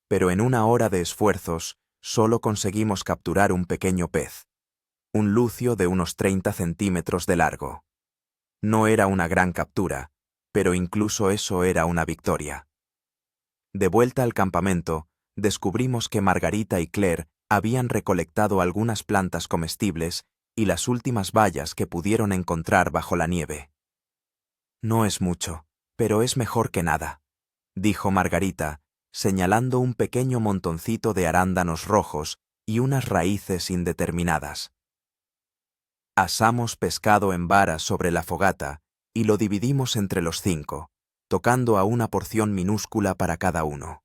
S1: Pero en una hora de esfuerzos, solo conseguimos capturar un pequeño pez. Un lucio de unos 30 centímetros de largo. No era una gran captura, pero incluso eso era una victoria. De vuelta al campamento, descubrimos que Margarita y Claire habían recolectado algunas plantas comestibles y las últimas bayas que pudieron encontrar bajo la nieve. No es mucho, pero es mejor que nada, dijo Margarita, señalando un pequeño montoncito de arándanos rojos y unas raíces indeterminadas. Asamos pescado en varas sobre la fogata y lo dividimos entre los 5, tocando a una porción minúscula para cada uno.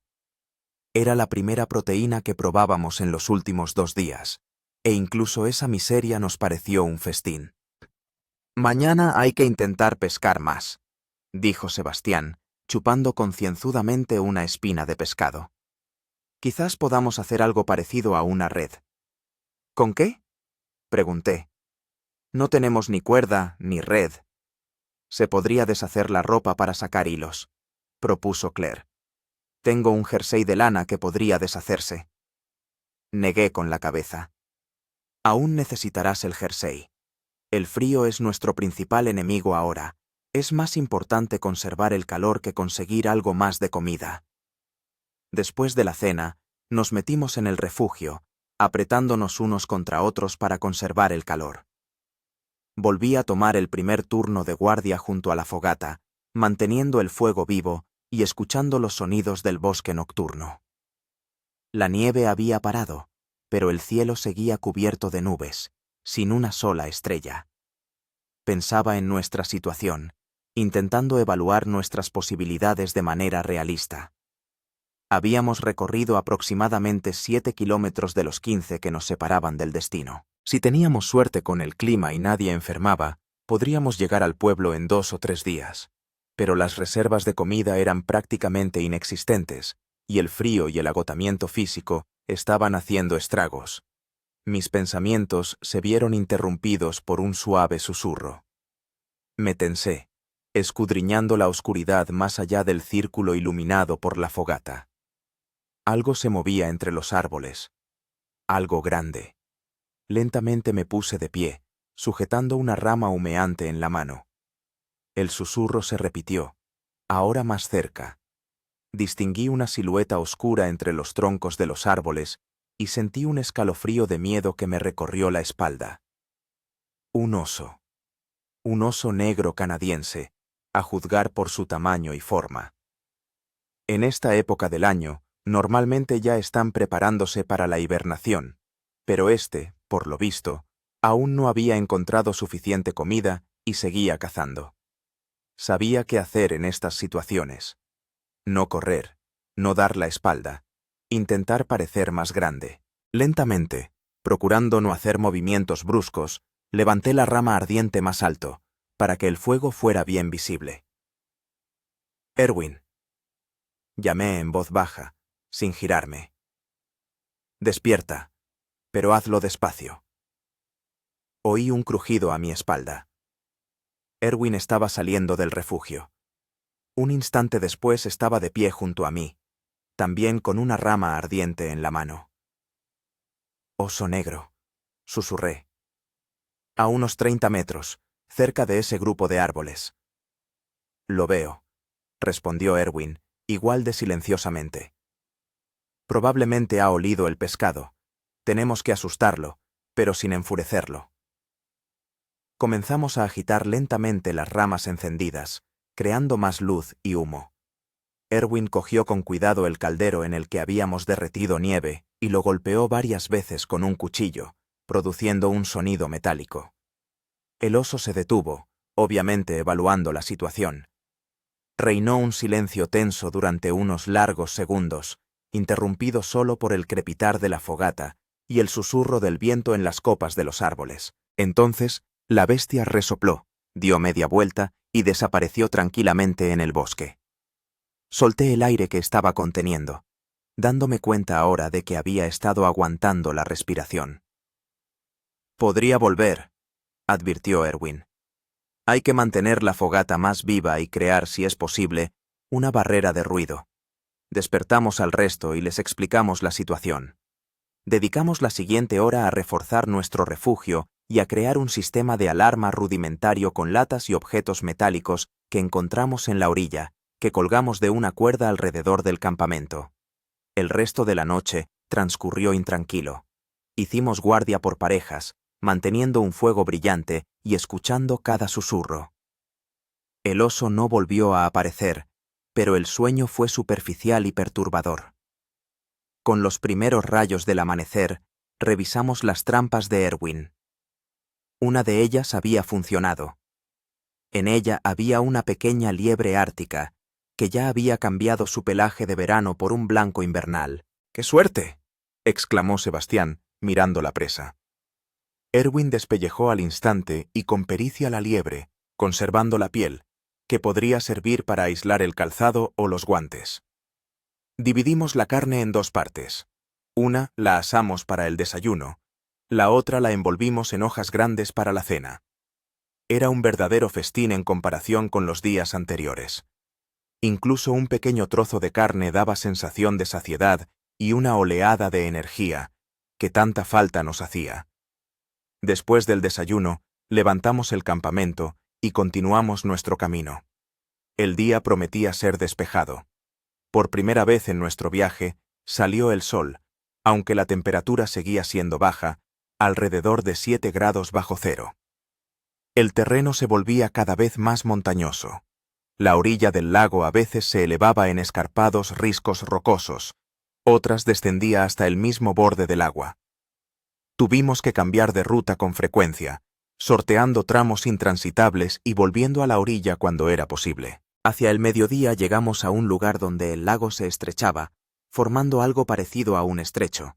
S1: Era la primera proteína que probábamos en los últimos 2 días, e incluso esa miseria nos pareció un festín. Mañana hay que intentar pescar más, dijo Sebastián, chupando concienzudamente una espina de pescado. Quizás podamos hacer algo parecido a una red. ¿Con qué? Pregunté. No tenemos ni cuerda ni red. Se podría deshacer la ropa para sacar hilos, propuso Claire. Tengo un jersey de lana que podría deshacerse. Negué con la cabeza. Aún necesitarás el jersey. El frío es nuestro principal enemigo ahora. Es más importante conservar el calor que conseguir algo más de comida. Después de la cena, nos metimos en el refugio, apretándonos unos contra otros para conservar el calor. Volví a tomar el primer turno de guardia junto a la fogata, manteniendo el fuego vivo y escuchando los sonidos del bosque nocturno. La nieve había parado, pero el cielo seguía cubierto de nubes, sin una sola estrella. Pensaba en nuestra situación, intentando evaluar nuestras posibilidades de manera realista. Habíamos recorrido aproximadamente 7 kilómetros de los 15 que nos separaban del destino. Si teníamos suerte con el clima y nadie enfermaba, podríamos llegar al pueblo en 2 o 3 días. Pero las reservas de comida eran prácticamente inexistentes, y el frío y el agotamiento físico estaban haciendo estragos. Mis pensamientos se vieron interrumpidos por un suave susurro. Me tensé, escudriñando la oscuridad más allá del círculo iluminado por la fogata. Algo se movía entre los árboles. Algo grande. Lentamente me puse de pie, sujetando una rama humeante en la mano. El susurro se repitió, ahora más cerca. Distinguí una silueta oscura entre los troncos de los árboles y sentí un escalofrío de miedo que me recorrió la espalda. Un oso. Un oso negro canadiense, a juzgar por su tamaño y forma. En esta época del año, normalmente ya están preparándose para la hibernación, pero por lo visto, aún no había encontrado suficiente comida y seguía cazando. Sabía qué hacer en estas situaciones. No correr, no dar la espalda, intentar parecer más grande. Lentamente, procurando no hacer movimientos bruscos, levanté la rama ardiente más alto, para que el fuego fuera bien visible. Erwin. Llamé en voz baja, sin girarme. Despierta, pero hazlo despacio. Oí un crujido a mi espalda. Erwin estaba saliendo del refugio. Un instante después estaba de pie junto a mí, también con una rama ardiente en la mano. Oso negro, susurré. A unos 30 metros, cerca de ese grupo de árboles. Lo veo, respondió Erwin, igual de silenciosamente. Probablemente ha olido el pescado. Tenemos que asustarlo, pero sin enfurecerlo. Comenzamos a agitar lentamente las ramas encendidas, creando más luz y humo. Erwin cogió con cuidado el caldero en el que habíamos derretido nieve y lo golpeó varias veces con un cuchillo, produciendo un sonido metálico. El oso se detuvo, obviamente evaluando la situación. Reinó un silencio tenso durante unos largos segundos, interrumpido solo por el crepitar de la fogata y el susurro del viento en las copas de los árboles. Entonces, la bestia resopló, dio media vuelta y desapareció tranquilamente en el bosque. Solté el aire que estaba conteniendo, dándome cuenta ahora de que había estado aguantando la respiración. Podría volver, advirtió Erwin. Hay que mantener la fogata más viva y crear, si es posible, una barrera de ruido. Despertamos al resto y les explicamos la situación. Dedicamos la siguiente hora a reforzar nuestro refugio y a crear un sistema de alarma rudimentario con latas y objetos metálicos que encontramos en la orilla, que colgamos de una cuerda alrededor del campamento. El resto de la noche transcurrió intranquilo. Hicimos guardia por parejas, manteniendo un fuego brillante y escuchando cada susurro. El oso no volvió a aparecer, pero el sueño fue superficial y perturbador. Con los primeros rayos del amanecer, revisamos las trampas de Erwin. Una de ellas había funcionado. En ella había una pequeña liebre ártica, que ya había cambiado su pelaje de verano por un blanco invernal. ¡Qué suerte!, exclamó Sebastián, mirando la presa. Erwin despellejó al instante y con pericia la liebre, conservando la piel, que podría servir para aislar el calzado o los guantes. Dividimos la carne en dos partes. Una la asamos para el desayuno, la otra la envolvimos en hojas grandes para la cena. Era un verdadero festín en comparación con los días anteriores. Incluso un pequeño trozo de carne daba sensación de saciedad y una oleada de energía, que tanta falta nos hacía. Después del desayuno, levantamos el campamento y continuamos nuestro camino. El día prometía ser despejado. Por primera vez en nuestro viaje, salió el sol, aunque la temperatura seguía siendo baja, alrededor de 7 grados bajo cero. El terreno se volvía cada vez más montañoso. La orilla del lago a veces se elevaba en escarpados riscos rocosos, otras descendía hasta el mismo borde del agua. Tuvimos que cambiar de ruta con frecuencia, sorteando tramos intransitables y volviendo a la orilla cuando era posible. Hacia el mediodía llegamos a un lugar donde el lago se estrechaba, formando algo parecido a un estrecho.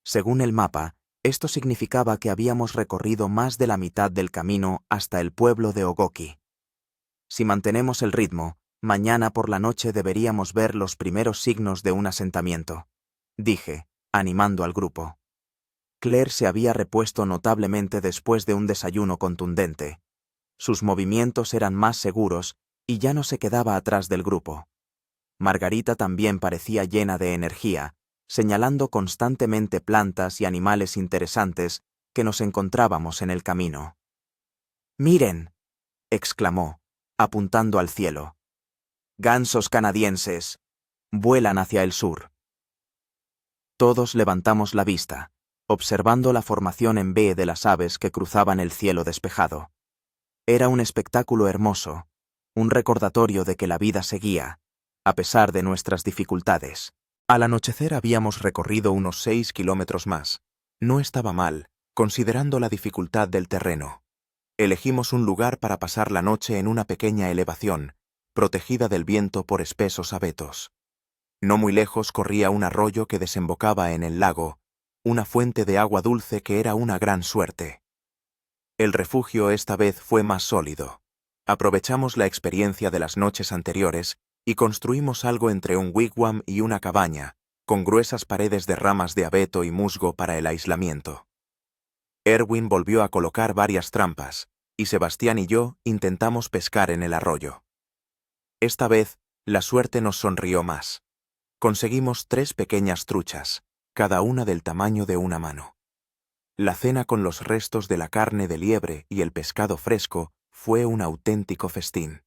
S1: Según el mapa, esto significaba que habíamos recorrido más de la mitad del camino hasta el pueblo de Ogoki. Si mantenemos el ritmo, mañana por la noche deberíamos ver los primeros signos de un asentamiento, dije, animando al grupo. Claire se había repuesto notablemente después de un desayuno contundente. Sus movimientos eran más seguros y ya no se quedaba atrás del grupo. Margarita también parecía llena de energía, señalando constantemente plantas y animales interesantes que nos encontrábamos en el camino. «¡Miren!», exclamó, apuntando al cielo. «Gansos canadienses. Vuelan hacia el sur». Todos levantamos la vista, observando la formación en V de las aves que cruzaban el cielo despejado. Era un espectáculo hermoso, un recordatorio de que la vida seguía, a pesar de nuestras dificultades. Al anochecer habíamos recorrido unos 6 kilómetros más. No estaba mal, considerando la dificultad del terreno. Elegimos un lugar para pasar la noche en una pequeña elevación, protegida del viento por espesos abetos. No muy lejos corría un arroyo que desembocaba en el lago, una fuente de agua dulce que era una gran suerte. El refugio esta vez fue más sólido. Aprovechamos la experiencia de las noches anteriores y construimos algo entre un wigwam y una cabaña, con gruesas paredes de ramas de abeto y musgo para el aislamiento. Erwin volvió a colocar varias trampas, y Sebastián y yo intentamos pescar en el arroyo. Esta vez, la suerte nos sonrió más. Conseguimos 3 pequeñas truchas, cada una del tamaño de una mano. La cena con los restos de la carne de liebre y el pescado fresco fue un auténtico festín.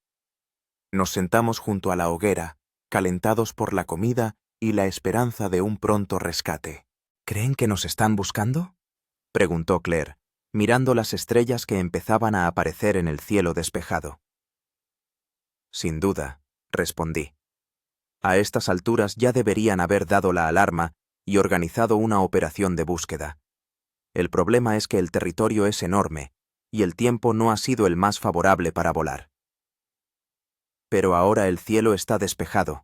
S1: Nos sentamos junto a la hoguera, calentados por la comida y la esperanza de un pronto rescate. «¿Creen que nos están buscando?», preguntó Claire, mirando las estrellas que empezaban a aparecer en el cielo despejado. «Sin duda», respondí. A estas alturas ya deberían haber dado la alarma y organizado una operación de búsqueda. El problema es que el territorio es enorme y el tiempo no ha sido el más favorable para volar. «Pero ahora el cielo está despejado»,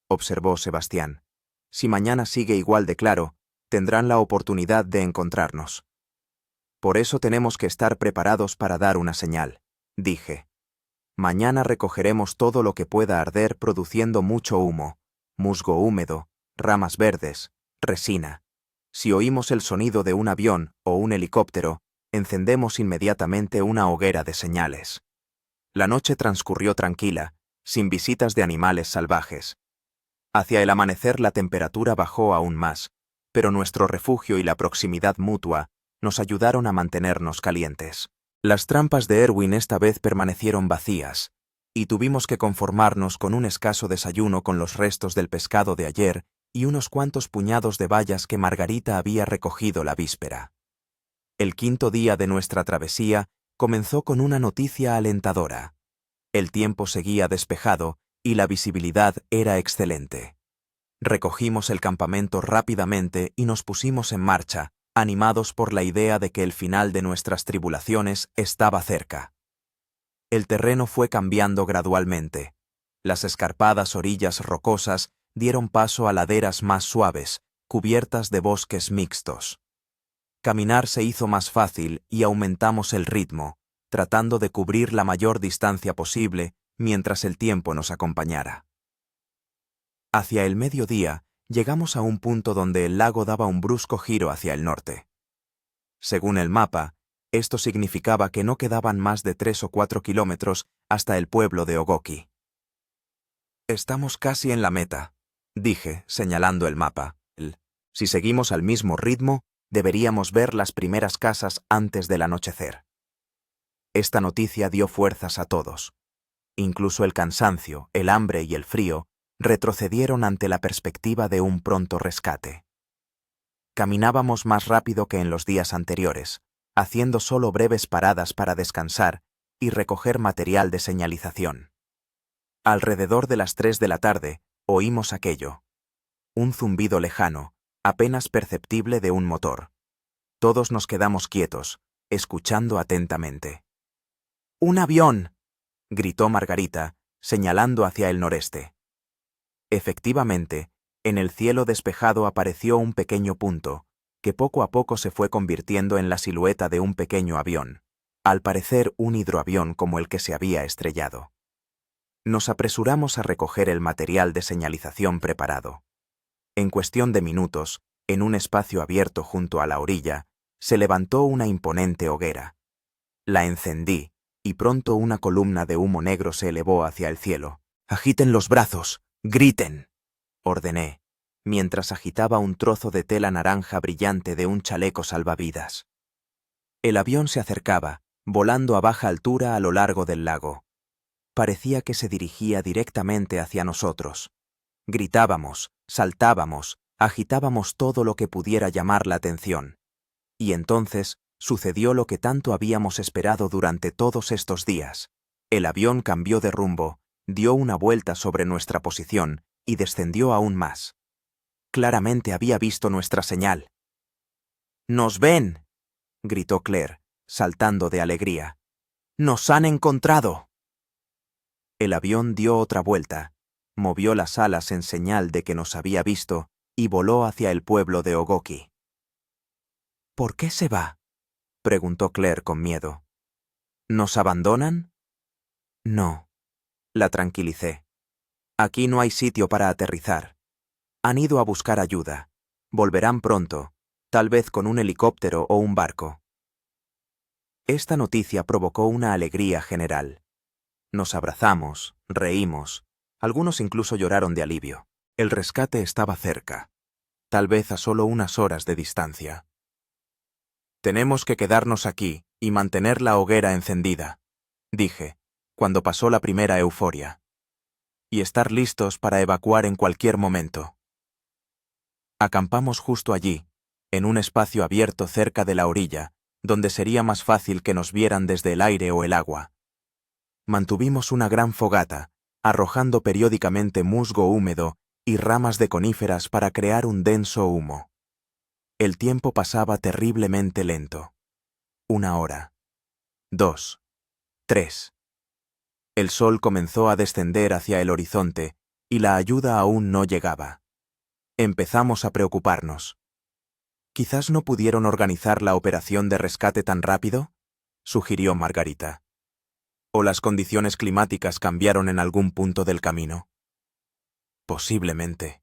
S1: observó Sebastián. «Si mañana sigue igual de claro, tendrán la oportunidad de encontrarnos. Por eso tenemos que estar preparados para dar una señal», dije. «Mañana recogeremos todo lo que pueda arder produciendo mucho humo, musgo húmedo, ramas verdes, resina. Si oímos el sonido de un avión o un helicóptero, encendemos inmediatamente una hoguera de señales». La noche transcurrió tranquila, sin visitas de animales salvajes. Hacia el amanecer la temperatura bajó aún más, pero nuestro refugio y la proximidad mutua nos ayudaron a mantenernos calientes. Las trampas de Erwin esta vez permanecieron vacías, y tuvimos que conformarnos con un escaso desayuno con los restos del pescado de ayer y unos cuantos puñados de bayas que Margarita había recogido la víspera. El quinto día de nuestra travesía comenzó con una noticia alentadora. El tiempo seguía despejado y la visibilidad era excelente. Recogimos el campamento rápidamente y nos pusimos en marcha, animados por la idea de que el final de nuestras tribulaciones estaba cerca. El terreno fue cambiando gradualmente. Las escarpadas orillas rocosas dieron paso a laderas más suaves, cubiertas de bosques mixtos. Caminar se hizo más fácil y aumentamos el ritmo, tratando de cubrir la mayor distancia posible mientras el tiempo nos acompañara. Hacia el mediodía, llegamos a un punto donde el lago daba un brusco giro hacia el norte. Según el mapa, esto significaba que no quedaban más de 3 o 4 kilómetros hasta el pueblo de Ogoki. «Estamos casi en la meta», dije, señalando el mapa. «Si seguimos al mismo ritmo, deberíamos ver las primeras casas antes del anochecer». Esta noticia dio fuerzas a todos. Incluso el cansancio, el hambre y el frío retrocedieron ante la perspectiva de un pronto rescate. Caminábamos más rápido que en los días anteriores, haciendo solo breves paradas para descansar y recoger material de señalización. Alrededor de las 3 de la tarde oímos aquello. Un zumbido lejano, apenas perceptible de un motor. Todos nos quedamos quietos, escuchando atentamente. «¡Un avión!», gritó Margarita, señalando hacia el noreste. Efectivamente, en el cielo despejado apareció un pequeño punto, que poco a poco se fue convirtiendo en la silueta de un pequeño avión, al parecer un hidroavión como el que se había estrellado. Nos apresuramos a recoger el material de señalización preparado. En cuestión de minutos, en un espacio abierto junto a la orilla, se levantó una imponente hoguera. La encendí, y pronto una columna de humo negro se elevó hacia el cielo. «¡Agiten los brazos! ¡Griten!», ordené, mientras agitaba un trozo de tela naranja brillante de un chaleco salvavidas. El avión se acercaba, volando a baja altura a lo largo del lago. Parecía que se dirigía directamente hacia nosotros. Gritábamos, saltábamos, agitábamos todo lo que pudiera llamar la atención. Y entonces sucedió lo que tanto habíamos esperado durante todos estos días. El avión cambió de rumbo, dio una vuelta sobre nuestra posición y descendió aún más. Claramente había visto nuestra señal. «¡Nos ven!», gritó Claire, saltando de alegría. «¡Nos han encontrado!». El avión dio otra vuelta, movió las alas en señal de que nos había visto y voló hacia el pueblo de Ogoki. «¿Por qué se va?», preguntó Claire con miedo. «¿Nos abandonan?». «No», la tranquilicé. «Aquí no hay sitio para aterrizar. Han ido a buscar ayuda. Volverán pronto, tal vez con un helicóptero o un barco». Esta noticia provocó una alegría general. Nos abrazamos, reímos, algunos incluso lloraron de alivio. El rescate estaba cerca, tal vez a solo unas horas de distancia. «Tenemos que quedarnos aquí y mantener la hoguera encendida», dije, cuando pasó la primera euforia, «y estar listos para evacuar en cualquier momento». Acampamos justo allí, en un espacio abierto cerca de la orilla, donde sería más fácil que nos vieran desde el aire o el agua. Mantuvimos una gran fogata, arrojando periódicamente musgo húmedo y ramas de coníferas para crear un denso humo. El tiempo pasaba terriblemente lento. 1 hora. 2. 3. El sol comenzó a descender hacia el horizonte y la ayuda aún no llegaba. Empezamos a preocuparnos. «¿Quizás no pudieron organizar la operación de rescate tan rápido?», sugirió Margarita. «¿O las condiciones climáticas cambiaron en algún punto del camino?». «Posiblemente»,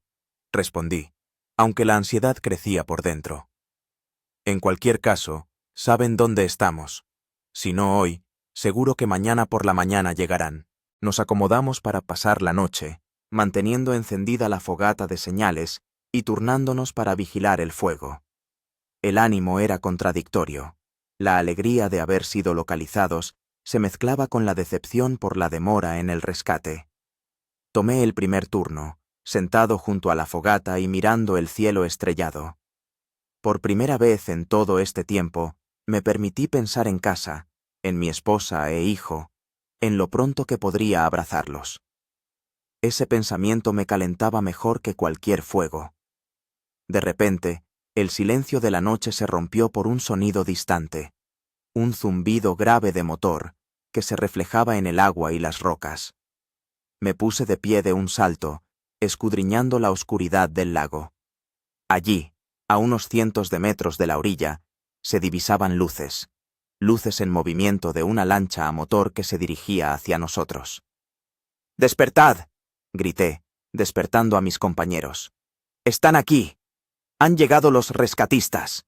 S1: respondí, aunque la ansiedad crecía por dentro. «En cualquier caso, saben dónde estamos. Si no hoy, seguro que mañana por la mañana llegarán». Nos acomodamos para pasar la noche, manteniendo encendida la fogata de señales y turnándonos para vigilar el fuego. El ánimo era contradictorio. La alegría de haber sido localizados se mezclaba con la decepción por la demora en el rescate. Tomé el primer turno, sentado junto a la fogata y mirando el cielo estrellado. Por primera vez en todo este tiempo, me permití pensar en casa, en mi esposa e hijo, en lo pronto que podría abrazarlos. Ese pensamiento me calentaba mejor que cualquier fuego. De repente, el silencio de la noche se rompió por un sonido distante, un zumbido grave de motor, que se reflejaba en el agua y las rocas. Me puse de pie de un salto, escudriñando la oscuridad del lago. Allí, a unos cientos de metros de la orilla, se divisaban luces en movimiento de una lancha a motor que se dirigía hacia nosotros. ¡Despertad!, grité, despertando a mis compañeros. ¡Están aquí! ¡Han llegado los rescatistas!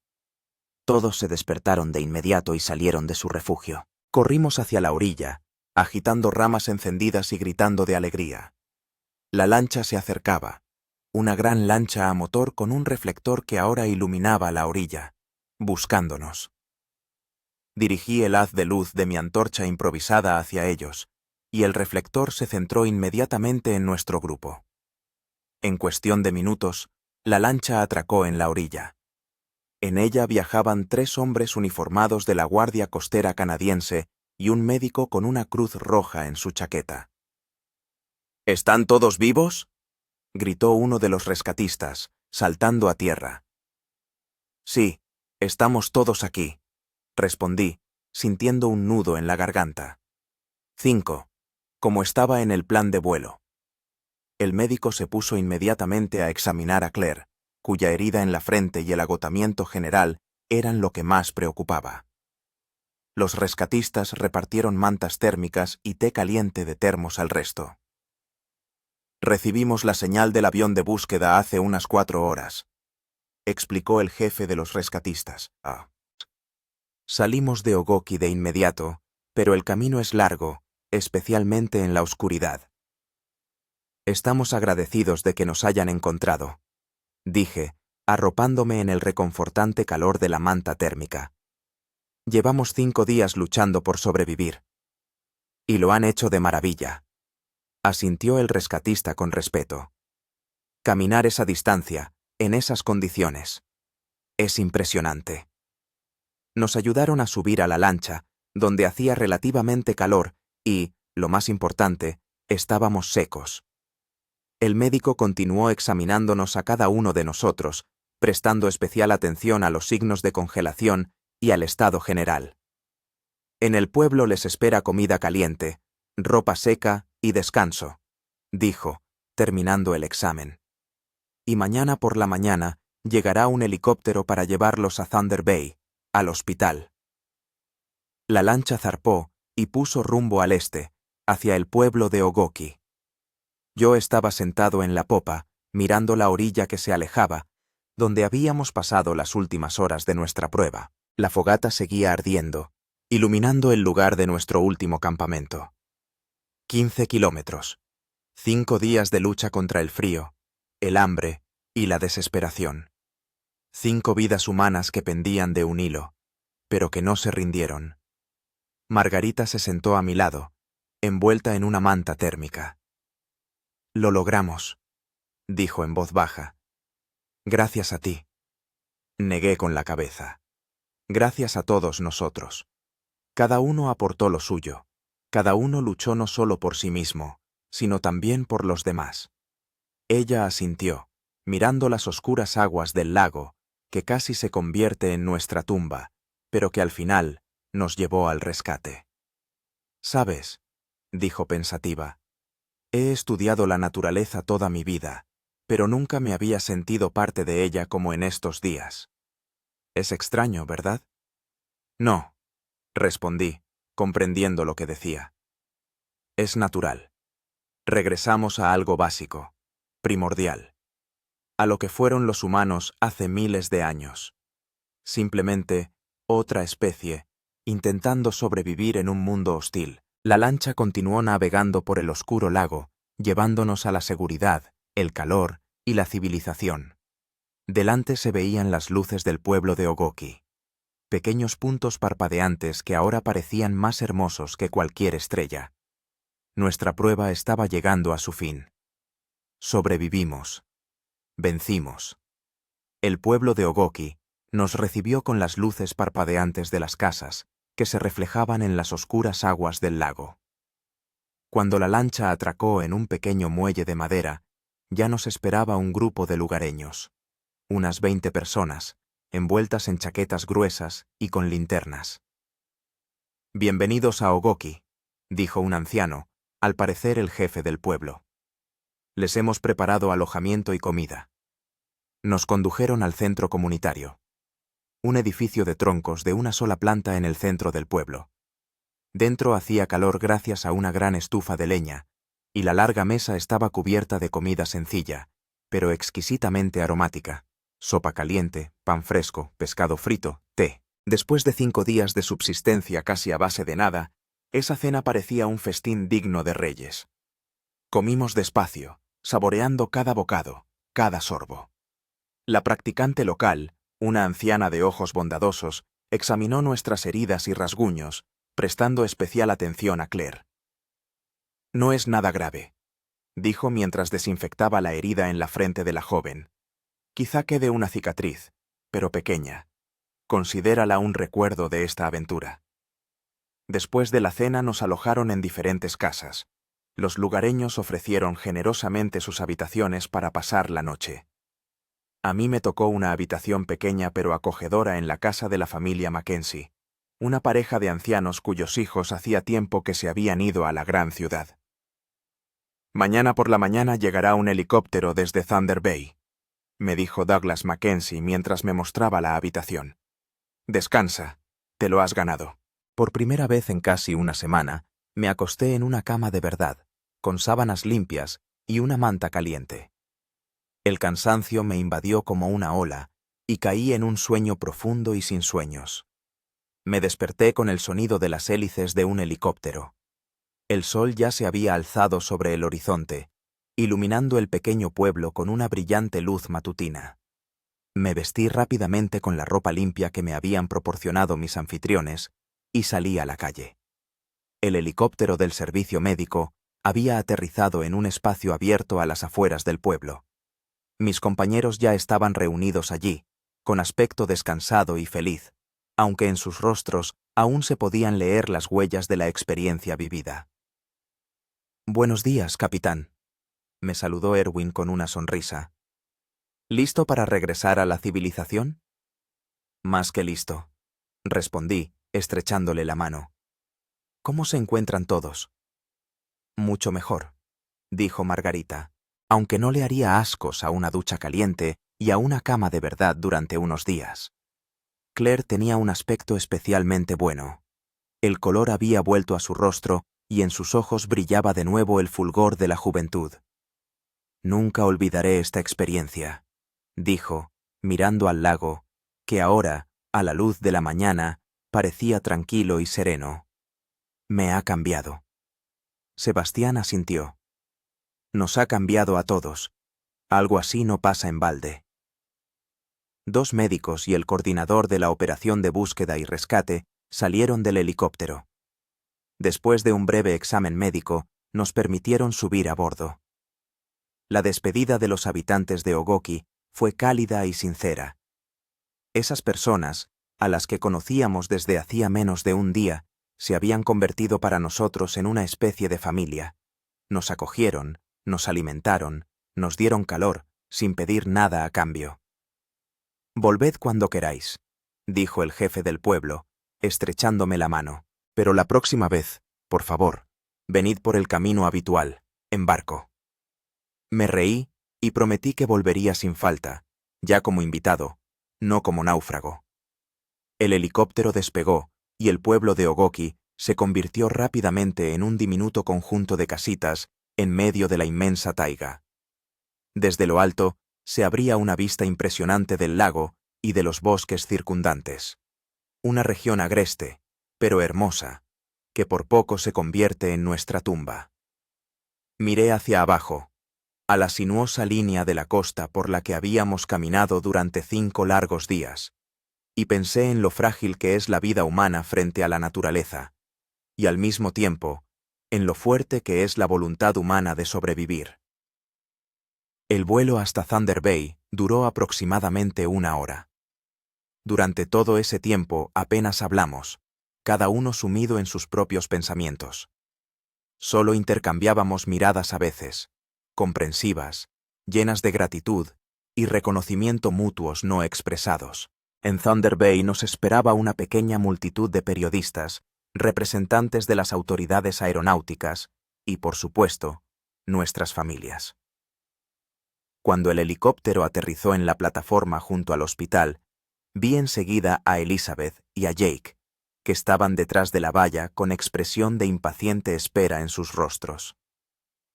S1: Todos se despertaron de inmediato y salieron de su refugio. Corrimos hacia la orilla, agitando ramas encendidas y gritando de alegría. La lancha se acercaba, una gran lancha a motor con un reflector que ahora iluminaba la orilla, buscándonos. Dirigí el haz de luz de mi antorcha improvisada hacia ellos, y el reflector se centró inmediatamente en nuestro grupo. En cuestión de minutos, la lancha atracó en la orilla. En ella viajaban 3 hombres uniformados de la Guardia Costera canadiense y un médico con una cruz roja en su chaqueta. ¿Están todos vivos?, gritó uno de los rescatistas, saltando a tierra. Sí, estamos todos aquí, respondí, sintiendo un nudo en la garganta. 5. Como estaba en el plan de vuelo. El médico se puso inmediatamente a examinar a Claire, cuya herida en la frente y el agotamiento general eran lo que más preocupaba. Los rescatistas repartieron mantas térmicas y té caliente de termos al resto. Recibimos la señal del avión de búsqueda hace unas 4 horas, explicó el jefe de los rescatistas. Salimos de Ogoki de inmediato, pero el camino es largo, especialmente en la oscuridad. Estamos agradecidos de que nos hayan encontrado, dije, arropándome en el reconfortante calor de la manta térmica. Llevamos 5 días luchando por sobrevivir. Y lo han hecho de maravilla, asintió el rescatista con respeto. Caminar esa distancia, en esas condiciones, es impresionante. Nos ayudaron a subir a la lancha, donde hacía relativamente calor y, lo más importante, estábamos secos. El médico continuó examinándonos a cada uno de nosotros, prestando especial atención a los signos de congelación y al estado general. En el pueblo les espera comida caliente, ropa seca y descanso, dijo, terminando el examen. Y mañana por la mañana llegará un helicóptero para llevarlos a Thunder Bay, al hospital. La lancha zarpó y puso rumbo al este, hacia el pueblo de Ogoki. Yo estaba sentado en la popa, mirando la orilla que se alejaba, donde habíamos pasado las últimas horas de nuestra prueba. La fogata seguía ardiendo, iluminando el lugar de nuestro último campamento. 15 kilómetros. 5 días de lucha contra el frío, el hambre y la desesperación. 5 vidas humanas que pendían de un hilo, pero que no se rindieron. Margarita se sentó a mi lado, envuelta en una manta térmica. Lo logramos, dijo en voz baja. Gracias a ti. Negué con la cabeza. Gracias a todos nosotros. Cada uno aportó lo suyo. Cada uno luchó no solo por sí mismo, sino también por los demás. Ella asintió, mirando las oscuras aguas del lago, que casi se convierte en nuestra tumba, pero que al final nos llevó al rescate. ¿Sabes?, dijo pensativa. He estudiado la naturaleza toda mi vida, pero nunca me había sentido parte de ella como en estos días. Es extraño, ¿verdad? No, respondí, comprendiendo lo que decía. Es natural. Regresamos a algo básico, primordial, a lo que fueron los humanos hace miles de años. Simplemente otra especie, intentando sobrevivir en un mundo hostil, La lancha continuó navegando por el oscuro lago, llevándonos a la seguridad, el calor y la civilización. Delante se veían las luces del pueblo de Ogoki, pequeños puntos parpadeantes que ahora parecían más hermosos que cualquier estrella. Nuestra prueba estaba llegando a su fin. Sobrevivimos. Vencimos. El pueblo de Ogoki nos recibió con las luces parpadeantes de las casas, que se reflejaban en las oscuras aguas del lago. Cuando la lancha atracó en un pequeño muelle de madera, ya nos esperaba un grupo de lugareños, unas 20 personas, envueltas en chaquetas gruesas y con linternas. «Bienvenidos a Ogoki», dijo un anciano, al parecer el jefe del pueblo. «Les hemos preparado alojamiento y comida». Nos condujeron al centro comunitario, un edificio de troncos de una sola planta en el centro del pueblo. Dentro hacía calor gracias a una gran estufa de leña, y la larga mesa estaba cubierta de comida sencilla, pero exquisitamente aromática: sopa caliente, pan fresco, pescado frito, té. Después de 5 días de subsistencia casi a base de nada, esa cena parecía un festín digno de reyes. Comimos despacio, saboreando cada bocado, cada sorbo. La practicante local, una anciana de ojos bondadosos, examinó nuestras heridas y rasguños, prestando especial atención a Claire. «No es nada grave», dijo mientras desinfectaba la herida en la frente de la joven. «Quizá quede una cicatriz, pero pequeña. Considérala un recuerdo de esta aventura». Después de la cena nos alojaron en diferentes casas. Los lugareños ofrecieron generosamente sus habitaciones para pasar la noche. A mí me tocó una habitación pequeña pero acogedora en la casa de la familia Mackenzie, una pareja de ancianos cuyos hijos hacía tiempo que se habían ido a la gran ciudad. «Mañana por la mañana llegará un helicóptero desde Thunder Bay», me dijo Douglas Mackenzie mientras me mostraba la habitación. «Descansa, te lo has ganado». Por primera vez en casi una semana, me acosté en una cama de verdad, con sábanas limpias y una manta caliente. El cansancio me invadió como una ola, y caí en un sueño profundo y sin sueños. Me desperté con el sonido de las hélices de un helicóptero. El sol ya se había alzado sobre el horizonte, iluminando el pequeño pueblo con una brillante luz matutina. Me vestí rápidamente con la ropa limpia que me habían proporcionado mis anfitriones y salí a la calle. El helicóptero del servicio médico había aterrizado en un espacio abierto a las afueras del pueblo. Mis compañeros ya estaban reunidos allí, con aspecto descansado y feliz, aunque en sus rostros aún se podían leer las huellas de la experiencia vivida. «Buenos días, capitán», me saludó Erwin con una sonrisa. «¿Listo para regresar a la civilización?» «Más que listo», respondí, estrechándole la mano. «¿Cómo se encuentran todos?» «Mucho mejor», dijo Margarita, aunque no le haría ascos a una ducha caliente y a una cama de verdad durante unos días. Claire tenía un aspecto especialmente bueno. El color había vuelto a su rostro y en sus ojos brillaba de nuevo el fulgor de la juventud. «Nunca olvidaré esta experiencia», dijo, mirando al lago, que ahora, a la luz de la mañana, parecía tranquilo y sereno. «Me ha cambiado». Sebastián asintió. «Nos ha cambiado a todos. Algo así no pasa en balde». 2 médicos y el coordinador de la operación de búsqueda y rescate salieron del helicóptero. Después de un breve examen médico, nos permitieron subir a bordo. La despedida de los habitantes de Ogoki fue cálida y sincera. Esas personas, a las que conocíamos desde hacía menos de un día, se habían convertido para nosotros en una especie de familia. Nos acogieron, nos alimentaron, nos dieron calor, sin pedir nada a cambio. «Volved cuando queráis», dijo el jefe del pueblo, estrechándome la mano. «Pero la próxima vez, por favor, venid por el camino habitual, en barco». Me reí y prometí que volvería sin falta, ya como invitado, no como náufrago. El helicóptero despegó y el pueblo de Ogoki se convirtió rápidamente en un diminuto conjunto de casitas en medio de la inmensa taiga. Desde lo alto se abría una vista impresionante del lago y de los bosques circundantes. Una región agreste, pero hermosa, que por poco se convierte en nuestra tumba. Miré hacia abajo, a la sinuosa línea de la costa por la que habíamos caminado durante 5 largos días, y pensé en lo frágil que es la vida humana frente a la naturaleza, y al mismo tiempo, en lo fuerte que es la voluntad humana de sobrevivir. El vuelo hasta Thunder Bay duró aproximadamente 1 hora. Durante todo ese tiempo apenas hablamos, cada uno sumido en sus propios pensamientos. Solo intercambiábamos miradas a veces, comprensivas, llenas de gratitud y reconocimiento mutuos no expresados. En Thunder Bay nos esperaba una pequeña multitud de periodistas, representantes de las autoridades aeronáuticas y, por supuesto, nuestras familias. Cuando el helicóptero aterrizó en la plataforma junto al hospital, vi enseguida a Elizabeth y a Jake, que estaban detrás de la valla con expresión de impaciente espera en sus rostros.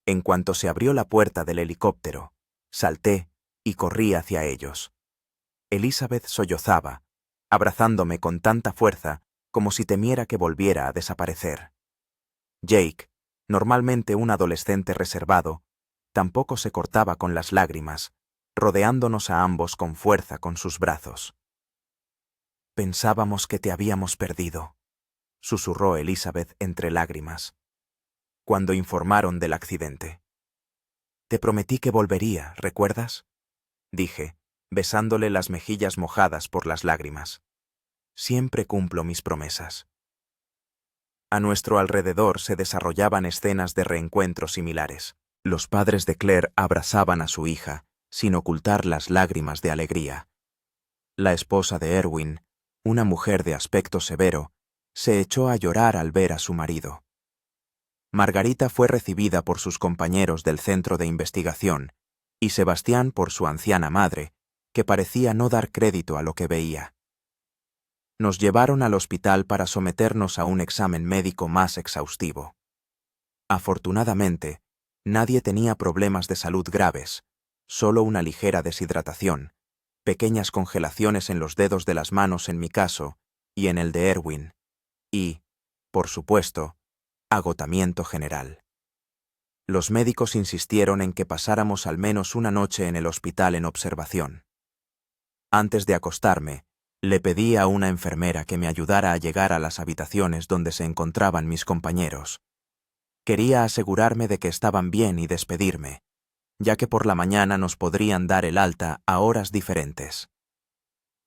S1: En cuanto se abrió la puerta del helicóptero, salté y corrí hacia ellos. Elizabeth sollozaba, abrazándome con tanta fuerza como si temiera que volviera a desaparecer. Jake, normalmente un adolescente reservado, tampoco se cortaba con las lágrimas, rodeándonos a ambos con fuerza con sus brazos. «Pensábamos que te habíamos perdido», susurró Elizabeth entre lágrimas, cuando informaron del accidente. «Te prometí que volvería, ¿recuerdas?», dije, besándole las mejillas mojadas por las lágrimas. «Siempre cumplo mis promesas». A nuestro alrededor se desarrollaban escenas de reencuentro similares. Los padres de Claire abrazaban a su hija, sin ocultar las lágrimas de alegría. La esposa de Erwin, una mujer de aspecto severo, se echó a llorar al ver a su marido. Margarita fue recibida por sus compañeros del centro de investigación, y Sebastián por su anciana madre, que parecía no dar crédito a lo que veía. Nos llevaron al hospital para someternos a un examen médico más exhaustivo. Afortunadamente, nadie tenía problemas de salud graves, solo una ligera deshidratación, pequeñas congelaciones en los dedos de las manos en mi caso y en el de Erwin, y, por supuesto, agotamiento general. Los médicos insistieron en que pasáramos al menos una noche en el hospital en observación. Antes de acostarme, le pedí a una enfermera que me ayudara a llegar a las habitaciones donde se encontraban mis compañeros. Quería asegurarme de que estaban bien y despedirme, ya que por la mañana nos podrían dar el alta a horas diferentes.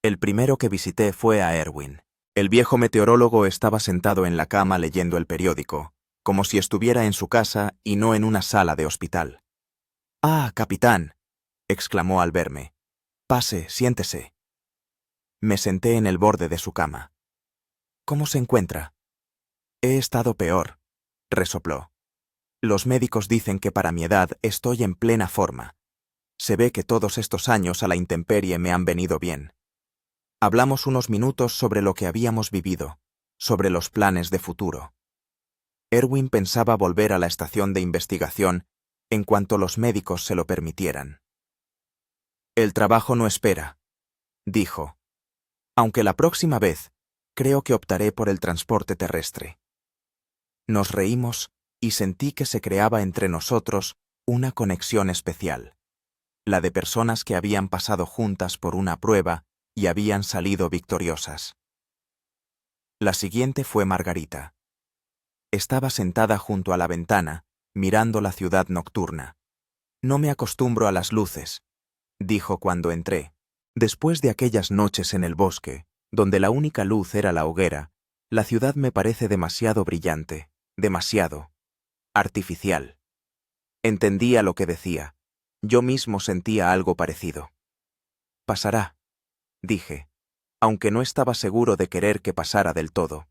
S1: El primero que visité fue a Erwin. El viejo meteorólogo estaba sentado en la cama leyendo el periódico, como si estuviera en su casa y no en una sala de hospital. «Ah, capitán», exclamó al verme. «Pase, siéntese». Me senté en el borde de su cama. «¿Cómo se encuentra?» «He estado peor», resopló. «Los médicos dicen que para mi edad estoy en plena forma. Se ve que todos estos años a la intemperie me han venido bien». Hablamos unos minutos sobre lo que habíamos vivido, sobre los planes de futuro. Erwin pensaba volver a la estación de investigación en cuanto los médicos se lo permitieran. «El trabajo no espera», dijo. «Aunque la próxima vez creo que optaré por el transporte terrestre». Nos reímos y sentí que se creaba entre nosotros una conexión especial, la de personas que habían pasado juntas por una prueba y habían salido victoriosas. La siguiente fue Margarita. Estaba sentada junto a la ventana, mirando la ciudad nocturna. «No me acostumbro a las luces», dijo cuando entré. «Después de aquellas noches en el bosque, donde la única luz era la hoguera, la ciudad me parece demasiado brillante, demasiado artificial». Entendía lo que decía. Yo mismo sentía algo parecido. «Pasará», dije, aunque no estaba seguro de querer que pasara del todo.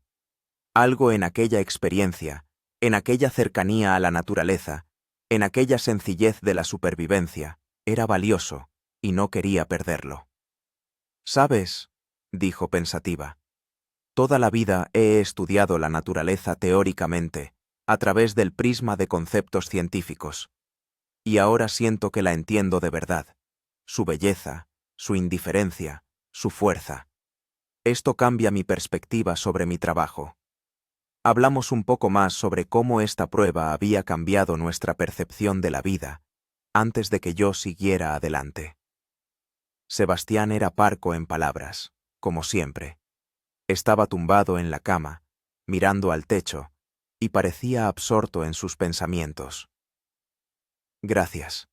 S1: Algo en aquella experiencia, en aquella cercanía a la naturaleza, en aquella sencillez de la supervivencia, era valioso, y no quería perderlo. «¿Sabes?», dijo pensativa, «toda la vida he estudiado la naturaleza teóricamente, a través del prisma de conceptos científicos. Y ahora siento que la entiendo de verdad, su belleza, su indiferencia, su fuerza. Esto cambia mi perspectiva sobre mi trabajo». Hablamos un poco más sobre cómo esta prueba había cambiado nuestra percepción de la vida antes de que yo siguiera adelante. Sebastián era parco en palabras, como siempre. Estaba tumbado en la cama, mirando al techo, y parecía absorto en sus pensamientos. Gracias,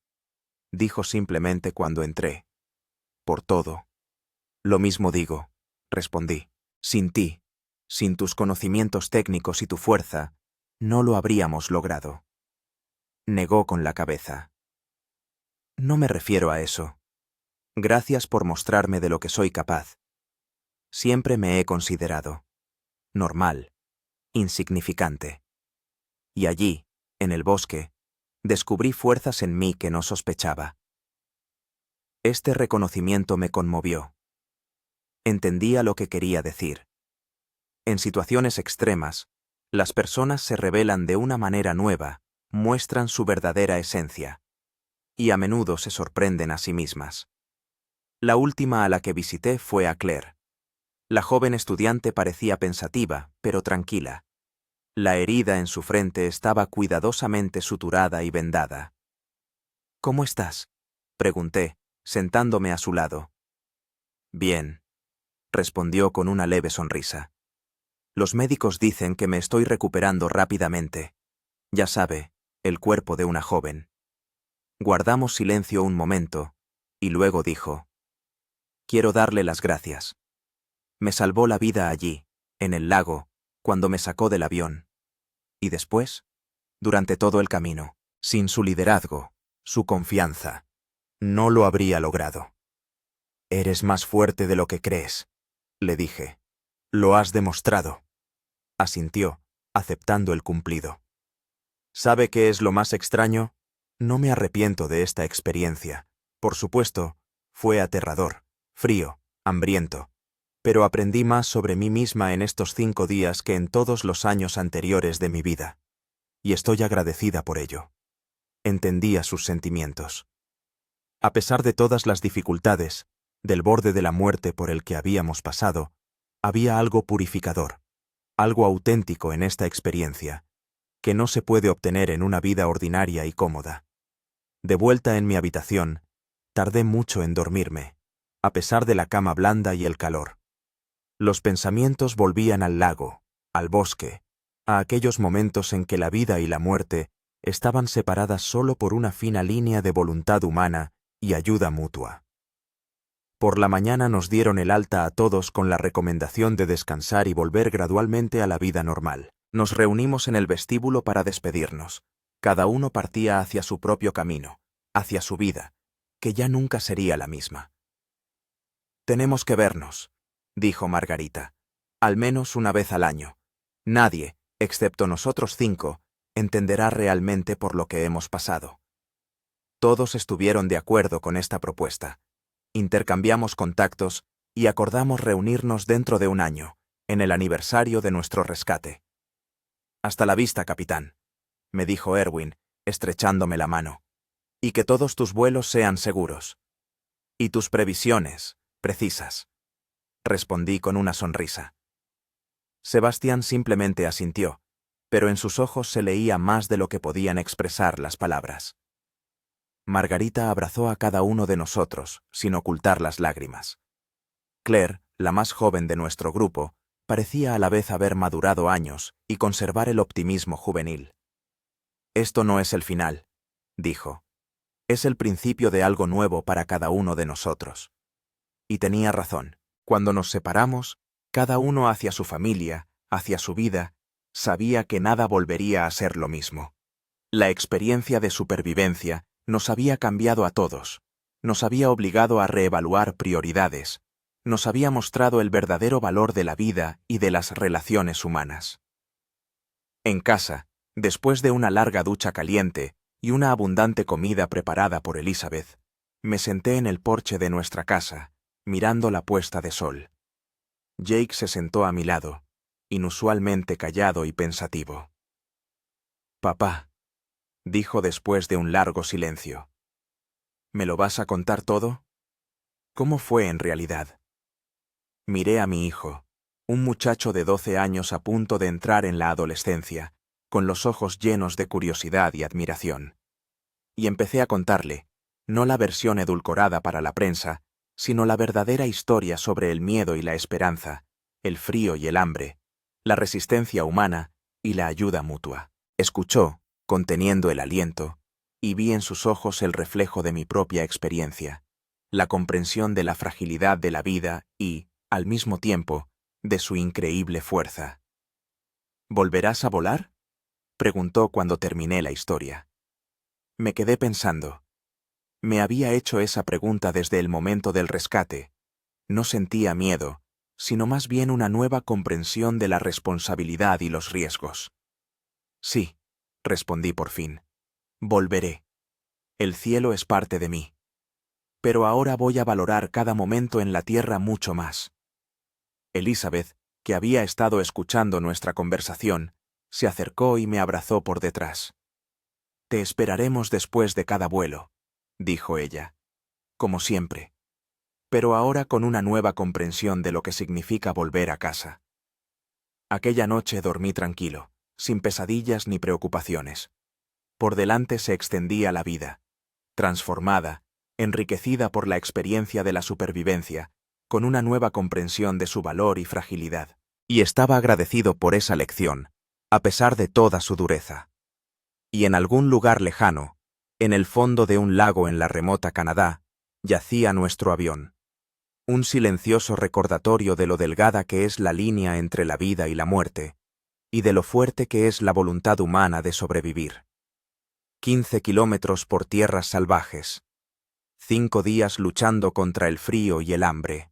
S1: dijo simplemente cuando entré. Por todo. Lo mismo digo, respondí. Sin ti, sin tus conocimientos técnicos y tu fuerza, no lo habríamos logrado. Negó con la cabeza. No me refiero a eso. Gracias por mostrarme de lo que soy capaz. Siempre me he considerado normal, insignificante. Y allí, en el bosque, descubrí fuerzas en mí que no sospechaba. Este reconocimiento me conmovió. Entendía lo que quería decir. En situaciones extremas, las personas se revelan de una manera nueva, muestran su verdadera esencia, y a menudo se sorprenden a sí mismas. La última a la que visité fue a Claire. La joven estudiante parecía pensativa, pero tranquila. La herida en su frente estaba cuidadosamente suturada y vendada. «¿Cómo estás?», pregunté, sentándome a su lado. «Bien», respondió con una leve sonrisa. «Los médicos dicen que me estoy recuperando rápidamente. Ya sabe, el cuerpo de una joven». Guardamos silencio un momento, y luego dijo: «Quiero darle las gracias. Me salvó la vida allí, en el lago, cuando me sacó del avión. Y después, durante todo el camino, sin su liderazgo, su confianza, no lo habría logrado». «Eres más fuerte de lo que crees», le dije. «Lo has demostrado». Asintió, aceptando el cumplido. ¿Sabe qué es lo más extraño? No me arrepiento de esta experiencia. Por supuesto, fue aterrador, frío, hambriento. Pero aprendí más sobre mí misma en estos 5 días que en todos los años anteriores de mi vida. Y estoy agradecida por ello. Entendía sus sentimientos. A pesar de todas las dificultades, del borde de la muerte por el que habíamos pasado, había algo purificador, algo auténtico en esta experiencia, que no se puede obtener en una vida ordinaria y cómoda. De vuelta en mi habitación, tardé mucho en dormirme, a pesar de la cama blanda y el calor. Los pensamientos volvían al lago, al bosque, a aquellos momentos en que la vida y la muerte estaban separadas solo por una fina línea de voluntad humana y ayuda mutua. Por la mañana nos dieron el alta a todos con la recomendación de descansar y volver gradualmente a la vida normal. Nos reunimos en el vestíbulo para despedirnos. Cada uno partía hacia su propio camino, hacia su vida, que ya nunca sería la misma. «Tenemos que vernos», dijo Margarita, «al menos una vez al año. Nadie, excepto nosotros 5, entenderá realmente por lo que hemos pasado». Todos estuvieron de acuerdo con esta propuesta. Intercambiamos contactos y acordamos reunirnos dentro de un año, en el aniversario de nuestro rescate. «Hasta la vista, capitán», me dijo Erwin, estrechándome la mano. «Y que todos tus vuelos sean seguros. Y tus previsiones, precisas», respondí con una sonrisa. Sebastián simplemente asintió, pero en sus ojos se leía más de lo que podían expresar las palabras. Margarita abrazó a cada uno de nosotros, sin ocultar las lágrimas. Claire, la más joven de nuestro grupo, parecía a la vez haber madurado años y conservar el optimismo juvenil. «Esto no es el final», dijo. «Es el principio de algo nuevo para cada uno de nosotros». Y tenía razón. Cuando nos separamos, cada uno hacia su familia, hacia su vida, sabía que nada volvería a ser lo mismo. La experiencia de supervivencia nos había cambiado a todos, nos había obligado a reevaluar prioridades, nos había mostrado el verdadero valor de la vida y de las relaciones humanas. En casa, después de una larga ducha caliente y una abundante comida preparada por Elizabeth, me senté en el porche de nuestra casa, mirando la puesta de sol. Jake se sentó a mi lado, inusualmente callado y pensativo. «Papá», dijo después de un largo silencio, «¿me lo vas a contar todo? ¿Cómo fue en realidad?» Miré a mi hijo, un muchacho de 12 años a punto de entrar en la adolescencia, con los ojos llenos de curiosidad y admiración. Y empecé a contarle, no la versión edulcorada para la prensa, sino la verdadera historia sobre el miedo y la esperanza, el frío y el hambre, la resistencia humana y la ayuda mutua. Escuchó, conteniendo el aliento, y vi en sus ojos el reflejo de mi propia experiencia, la comprensión de la fragilidad de la vida y, al mismo tiempo, de su increíble fuerza. ¿Volverás a volar?, preguntó cuando terminé la historia. Me quedé pensando. Me había hecho esa pregunta desde el momento del rescate. No sentía miedo, sino más bien una nueva comprensión de la responsabilidad y los riesgos. Sí, respondí por fin. Volveré. El cielo es parte de mí. Pero ahora voy a valorar cada momento en la tierra mucho más. Elizabeth, que había estado escuchando nuestra conversación, se acercó y me abrazó por detrás. Te esperaremos después de cada vuelo, dijo ella, como siempre, pero ahora con una nueva comprensión de lo que significa volver a casa. Aquella noche dormí tranquilo, sin pesadillas ni preocupaciones. Por delante se extendía la vida, transformada, enriquecida por la experiencia de la supervivencia, con una nueva comprensión de su valor y fragilidad. Y estaba agradecido por esa lección, a pesar de toda su dureza. Y en algún lugar lejano, en el fondo de un lago en la remota Canadá, yacía nuestro avión. Un silencioso recordatorio de lo delgada que es la línea entre la vida y la muerte, y de lo fuerte que es la voluntad humana de sobrevivir. 15 kilómetros por tierras salvajes. 5 días luchando contra el frío y el hambre.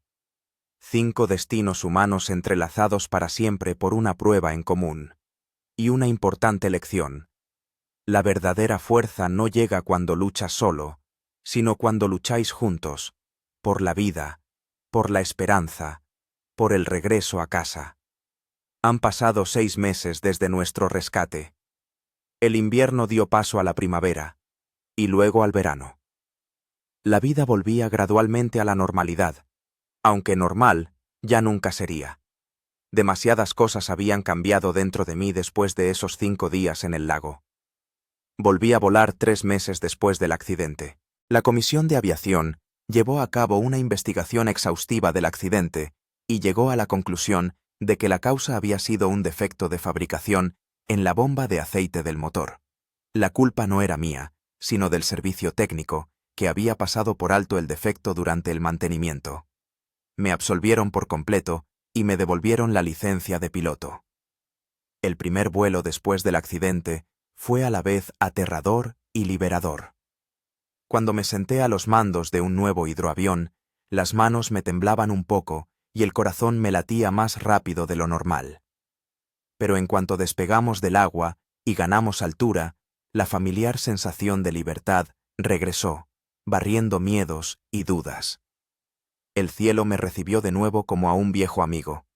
S1: 5 destinos humanos entrelazados para siempre por una prueba en común. Y una importante lección. La verdadera fuerza no llega cuando luchas solo, sino cuando lucháis juntos, por la vida, por la esperanza, por el regreso a casa. Han pasado 6 meses desde nuestro rescate. El invierno dio paso a la primavera, y luego al verano. La vida volvía gradualmente a la normalidad, aunque normal ya nunca sería. Demasiadas cosas habían cambiado dentro de mí después de esos 5 días en el lago. Volví a volar 3 meses después del accidente. La Comisión de Aviación llevó a cabo una investigación exhaustiva del accidente y llegó a la conclusión de que la causa había sido un defecto de fabricación en la bomba de aceite del motor. La culpa no era mía, sino del servicio técnico, que había pasado por alto el defecto durante el mantenimiento. Me absolvieron por completo y me devolvieron la licencia de piloto. El primer vuelo después del accidente fue a la vez aterrador y liberador. Cuando me senté a los mandos de un nuevo hidroavión, las manos me temblaban un poco y el corazón me latía más rápido de lo normal. Pero en cuanto despegamos del agua y ganamos altura, la familiar sensación de libertad regresó, barriendo miedos y dudas. El cielo me recibió de nuevo como a un viejo amigo.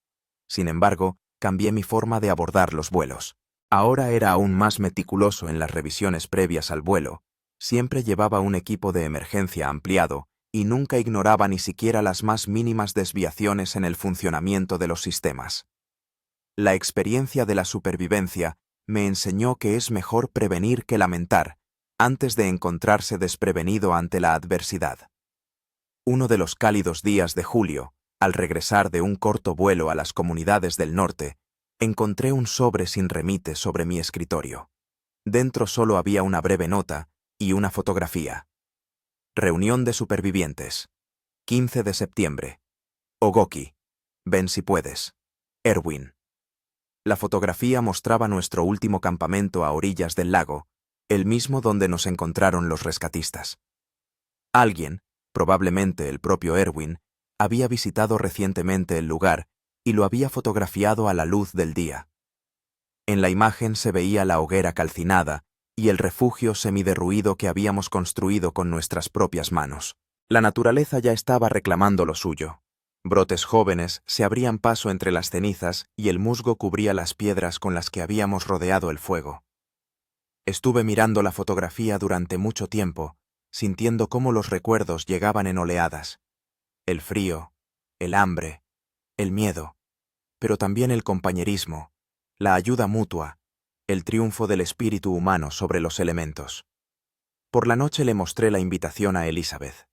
S1: Sin embargo, cambié mi forma de abordar los vuelos. Ahora era aún más meticuloso en las revisiones previas al vuelo. Siempre llevaba un equipo de emergencia ampliado y nunca ignoraba ni siquiera las más mínimas desviaciones en el funcionamiento de los sistemas. La experiencia de la supervivencia me enseñó que es mejor prevenir que lamentar, antes de encontrarse desprevenido ante la adversidad. Uno de los cálidos días de julio, al regresar de un corto vuelo a las comunidades del norte, encontré un sobre sin remite sobre mi escritorio. Dentro solo había una breve nota y una fotografía. Reunión de supervivientes. 15 de septiembre. Ogoki. Ven si puedes. Erwin. La fotografía mostraba nuestro último campamento a orillas del lago, el mismo donde nos encontraron los rescatistas. Alguien, probablemente el propio Erwin, había visitado recientemente el lugar y lo había fotografiado a la luz del día. En la imagen se veía la hoguera calcinada y el refugio semiderruido que habíamos construido con nuestras propias manos. La naturaleza ya estaba reclamando lo suyo. Brotes jóvenes se abrían paso entre las cenizas y el musgo cubría las piedras con las que habíamos rodeado el fuego. Estuve mirando la fotografía durante mucho tiempo, sintiendo cómo los recuerdos llegaban en oleadas. El frío, el hambre, el miedo, pero también el compañerismo, la ayuda mutua, el triunfo del espíritu humano sobre los elementos. Por la noche le mostré la invitación a Elizabeth.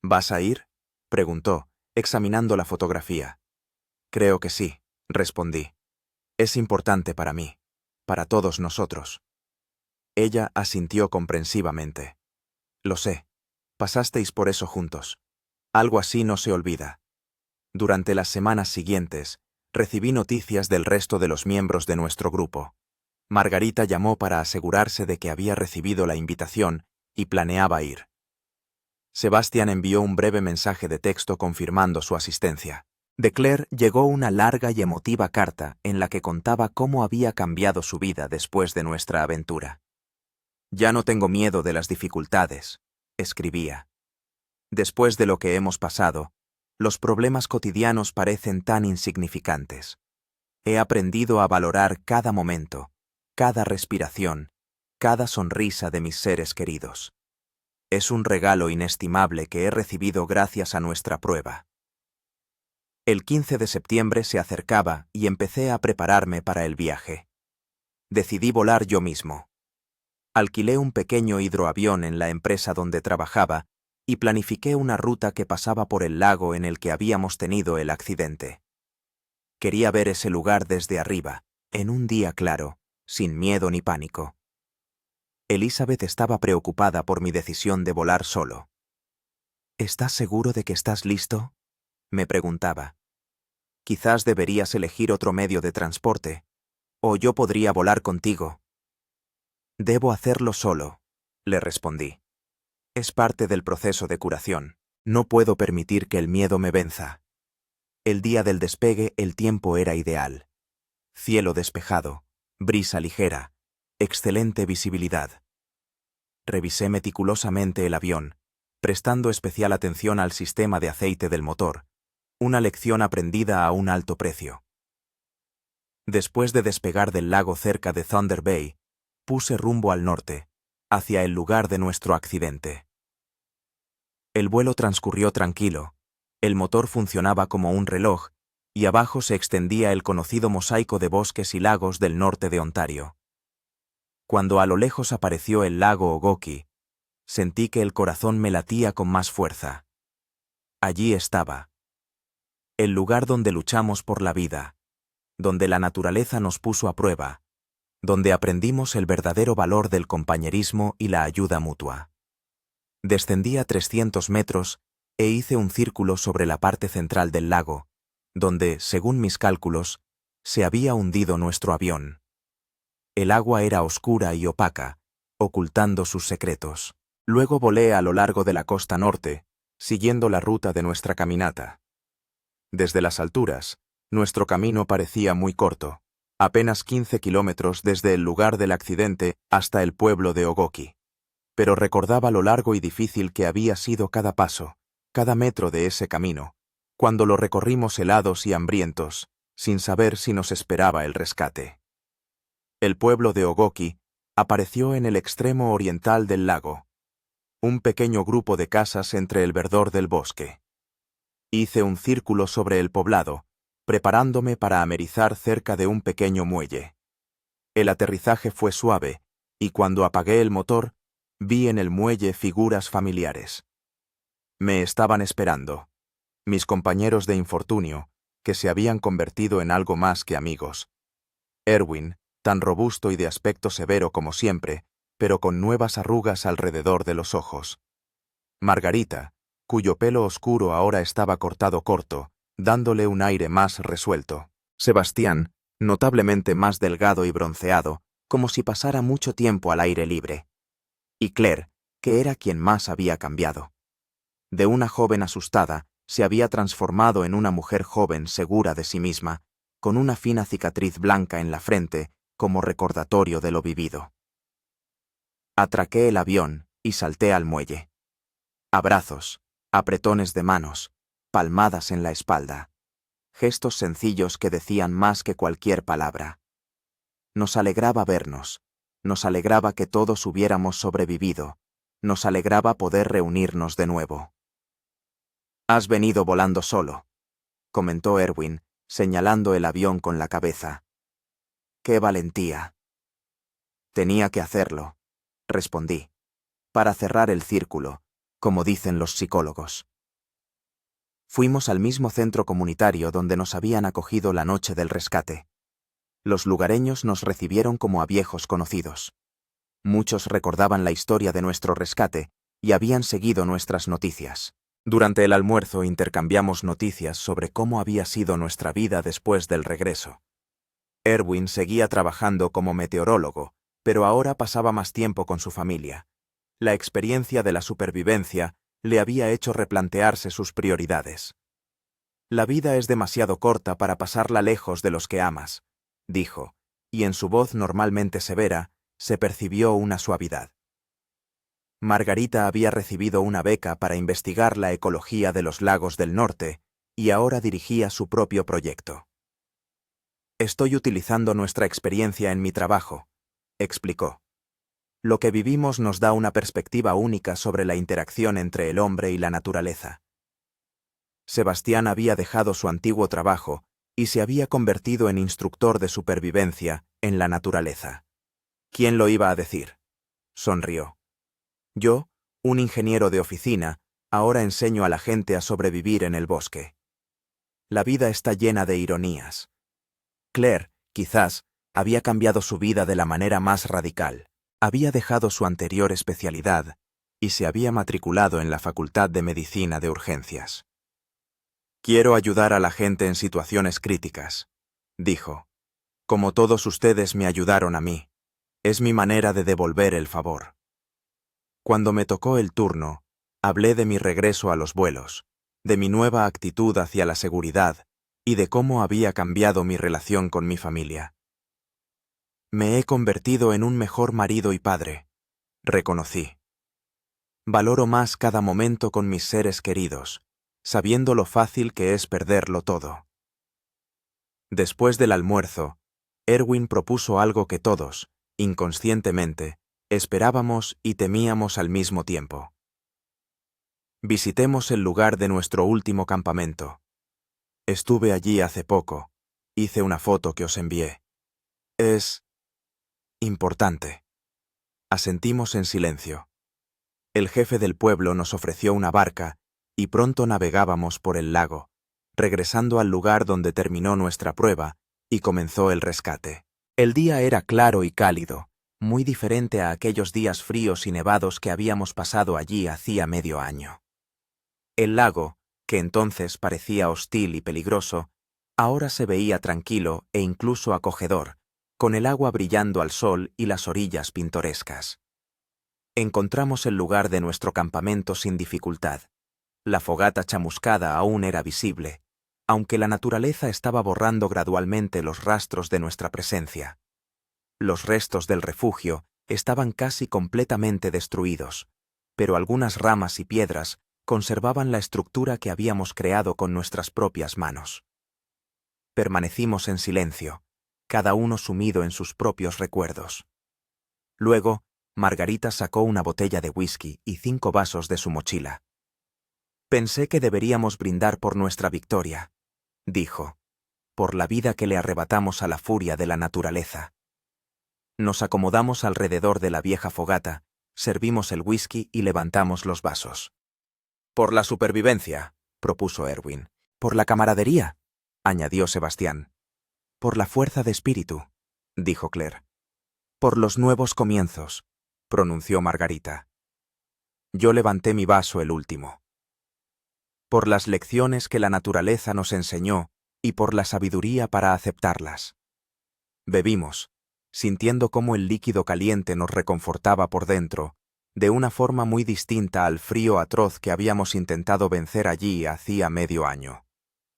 S1: ¿Vas a ir?, preguntó, examinando la fotografía. Creo que sí, respondí. Es importante para mí, para todos nosotros. Ella asintió comprensivamente. Lo sé, pasasteis por eso juntos. Algo así no se olvida. Durante las semanas siguientes, recibí noticias del resto de los miembros de nuestro grupo. Margarita llamó para asegurarse de que había recibido la invitación y planeaba ir. Sebastián envió un breve mensaje de texto confirmando su asistencia. De Claire llegó una larga y emotiva carta en la que contaba cómo había cambiado su vida después de nuestra aventura. «Ya no tengo miedo de las dificultades», escribía. «Después de lo que hemos pasado, los problemas cotidianos parecen tan insignificantes. He aprendido a valorar cada momento, cada respiración, cada sonrisa de mis seres queridos. Es un regalo inestimable que he recibido gracias a nuestra prueba». El 15 de septiembre se acercaba y empecé a prepararme para el viaje. Decidí volar yo mismo. Alquilé un pequeño hidroavión en la empresa donde trabajaba y planifiqué una ruta que pasaba por el lago en el que habíamos tenido el accidente. Quería ver ese lugar desde arriba, en un día claro, sin miedo ni pánico. Elizabeth estaba preocupada por mi decisión de volar solo. «¿Estás seguro de que estás listo?», me preguntaba. «Quizás deberías elegir otro medio de transporte, o yo podría volar contigo». «Debo hacerlo solo», le respondí. «Es parte del proceso de curación. No puedo permitir que el miedo me venza». El día del despegue el tiempo era ideal. Cielo despejado, brisa ligera, excelente visibilidad. Revisé meticulosamente el avión, prestando especial atención al sistema de aceite del motor, una lección aprendida a un alto precio. Después de despegar del lago cerca de Thunder Bay, puse rumbo al norte, hacia el lugar de nuestro accidente. El vuelo transcurrió tranquilo, el motor funcionaba como un reloj, y abajo se extendía el conocido mosaico de bosques y lagos del norte de Ontario. Cuando a lo lejos apareció el lago Ogoki, sentí que el corazón me latía con más fuerza. Allí estaba. El lugar donde luchamos por la vida, donde la naturaleza nos puso a prueba, donde aprendimos el verdadero valor del compañerismo y la ayuda mutua. Descendí a 300 metros e hice un círculo sobre la parte central del lago, donde, según mis cálculos, se había hundido nuestro avión. El agua era oscura y opaca, ocultando sus secretos. Luego volé a lo largo de la costa norte, siguiendo la ruta de nuestra caminata. Desde las alturas, nuestro camino parecía muy corto, apenas 15 kilómetros desde el lugar del accidente hasta el pueblo de Ogoki. Pero recordaba lo largo y difícil que había sido cada paso, cada metro de ese camino, cuando lo recorrimos helados y hambrientos, sin saber si nos esperaba el rescate. El pueblo de Ogoki apareció en el extremo oriental del lago, un pequeño grupo de casas entre el verdor del bosque. Hice un círculo sobre el poblado, preparándome para amerizar cerca de un pequeño muelle. El aterrizaje fue suave, y cuando apagué el motor, vi en el muelle figuras familiares. Me estaban esperando, mis compañeros de infortunio, que se habían convertido en algo más que amigos. Erwin, tan robusto y de aspecto severo como siempre, pero con nuevas arrugas alrededor de los ojos. Margarita, cuyo pelo oscuro ahora estaba cortado corto, dándole un aire más resuelto. Sebastián, notablemente más delgado y bronceado, como si pasara mucho tiempo al aire libre. Y Claire, que era quien más había cambiado. De una joven asustada, se había transformado en una mujer joven segura de sí misma, con una fina cicatriz blanca en la frente como recordatorio de lo vivido. Atraqué el avión y salté al muelle. Abrazos, apretones de manos, palmadas en la espalda. Gestos sencillos que decían más que cualquier palabra. Nos alegraba vernos, nos alegraba que todos hubiéramos sobrevivido, nos alegraba poder reunirnos de nuevo. «Has venido volando solo», comentó Erwin, señalando el avión con la cabeza. ¡Qué valentía! Tenía que hacerlo, respondí, para cerrar el círculo, como dicen los psicólogos. Fuimos al mismo centro comunitario donde nos habían acogido la noche del rescate. Los lugareños nos recibieron como a viejos conocidos. Muchos recordaban la historia de nuestro rescate y habían seguido nuestras noticias. Durante el almuerzo intercambiamos noticias sobre cómo había sido nuestra vida después del regreso. Erwin seguía trabajando como meteorólogo, pero ahora pasaba más tiempo con su familia. La experiencia de la supervivencia le había hecho replantearse sus prioridades. La vida es demasiado corta para pasarla lejos de los que amas, dijo, y en su voz normalmente severa se percibió una suavidad. Margarita había recibido una beca para investigar la ecología de los lagos del norte y ahora dirigía su propio proyecto. Estoy utilizando nuestra experiencia en mi trabajo, explicó. Lo que vivimos nos da una perspectiva única sobre la interacción entre el hombre y la naturaleza. Sebastián había dejado su antiguo trabajo y se había convertido en instructor de supervivencia en la naturaleza. ¿Quién lo iba a decir? Sonrió. Yo, un ingeniero de oficina, ahora enseño a la gente a sobrevivir en el bosque. La vida está llena de ironías. Claire, quizás, había cambiado su vida de la manera más radical. Había dejado su anterior especialidad y se había matriculado en la Facultad de Medicina de Urgencias. Quiero ayudar a la gente en situaciones críticas, dijo. Como todos ustedes me ayudaron a mí. Es mi manera de devolver el favor. Cuando me tocó el turno, hablé de mi regreso a los vuelos, de mi nueva actitud hacia la seguridad y de cómo había cambiado mi relación con mi familia. Me he convertido en un mejor marido y padre, reconocí. Valoro más cada momento con mis seres queridos, sabiendo lo fácil que es perderlo todo. Después del almuerzo, Erwin propuso algo que todos, inconscientemente, esperábamos y temíamos al mismo tiempo. Visitemos el lugar de nuestro último campamento. Estuve allí hace poco. Hice una foto que os envié. Es importante. Asentimos en silencio. El jefe del pueblo nos ofreció una barca y pronto navegábamos por el lago, regresando al lugar donde terminó nuestra prueba y comenzó el rescate. El día era claro y cálido, muy diferente a aquellos días fríos y nevados que habíamos pasado allí hacía medio año. El lago, que entonces parecía hostil y peligroso, ahora se veía tranquilo e incluso acogedor, con el agua brillando al sol y las orillas pintorescas. Encontramos el lugar de nuestro campamento sin dificultad. La fogata chamuscada aún era visible, aunque la naturaleza estaba borrando gradualmente los rastros de nuestra presencia. Los restos del refugio estaban casi completamente destruidos, pero algunas ramas y piedras conservaban la estructura que habíamos creado con nuestras propias manos. Permanecimos en silencio, cada uno sumido en sus propios recuerdos. Luego, Margarita sacó una botella de whisky y 5 vasos de su mochila. Pensé que deberíamos brindar por nuestra victoria, dijo, por la vida que le arrebatamos a la furia de la naturaleza. Nos acomodamos alrededor de la vieja fogata, servimos el whisky y levantamos los vasos. Por la supervivencia, propuso Erwin. Por la camaradería, añadió Sebastián. Por la fuerza de espíritu, dijo Claire. Por los nuevos comienzos, pronunció Margarita. Yo levanté mi vaso el último. Por las lecciones que la naturaleza nos enseñó y por la sabiduría para aceptarlas. Bebimos, sintiendo cómo el líquido caliente nos reconfortaba por dentro, de una forma muy distinta al frío atroz que habíamos intentado vencer allí hacía medio año.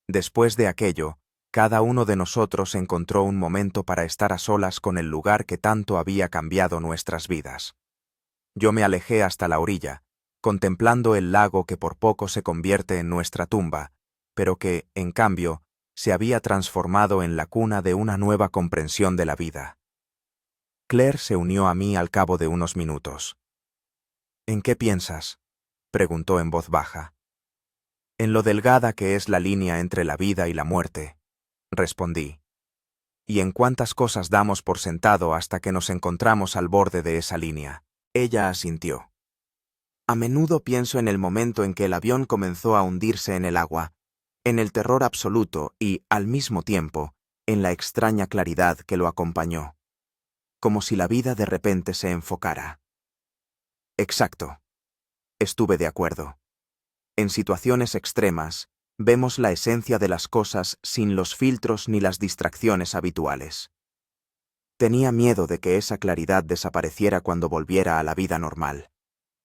S1: Después de aquello, cada uno de nosotros encontró un momento para estar a solas con el lugar que tanto había cambiado nuestras vidas. Yo me alejé hasta la orilla, contemplando el lago que por poco se convierte en nuestra tumba, pero que, en cambio, se había transformado en la cuna de una nueva comprensión de la vida. Claire se unió a mí al cabo de unos minutos. ¿En qué piensas?, preguntó en voz baja. En lo delgada que es la línea entre la vida y la muerte, respondí. ¿Y en cuántas cosas damos por sentado hasta que nos encontramos al borde de esa línea? Ella asintió. A menudo pienso en el momento en que el avión comenzó a hundirse en el agua, en el terror absoluto y, al mismo tiempo, en la extraña claridad que lo acompañó. Como si la vida de repente se enfocara. Exacto. Estuve de acuerdo. En situaciones extremas, vemos la esencia de las cosas sin los filtros ni las distracciones habituales. Tenía miedo de que esa claridad desapareciera cuando volviera a la vida normal,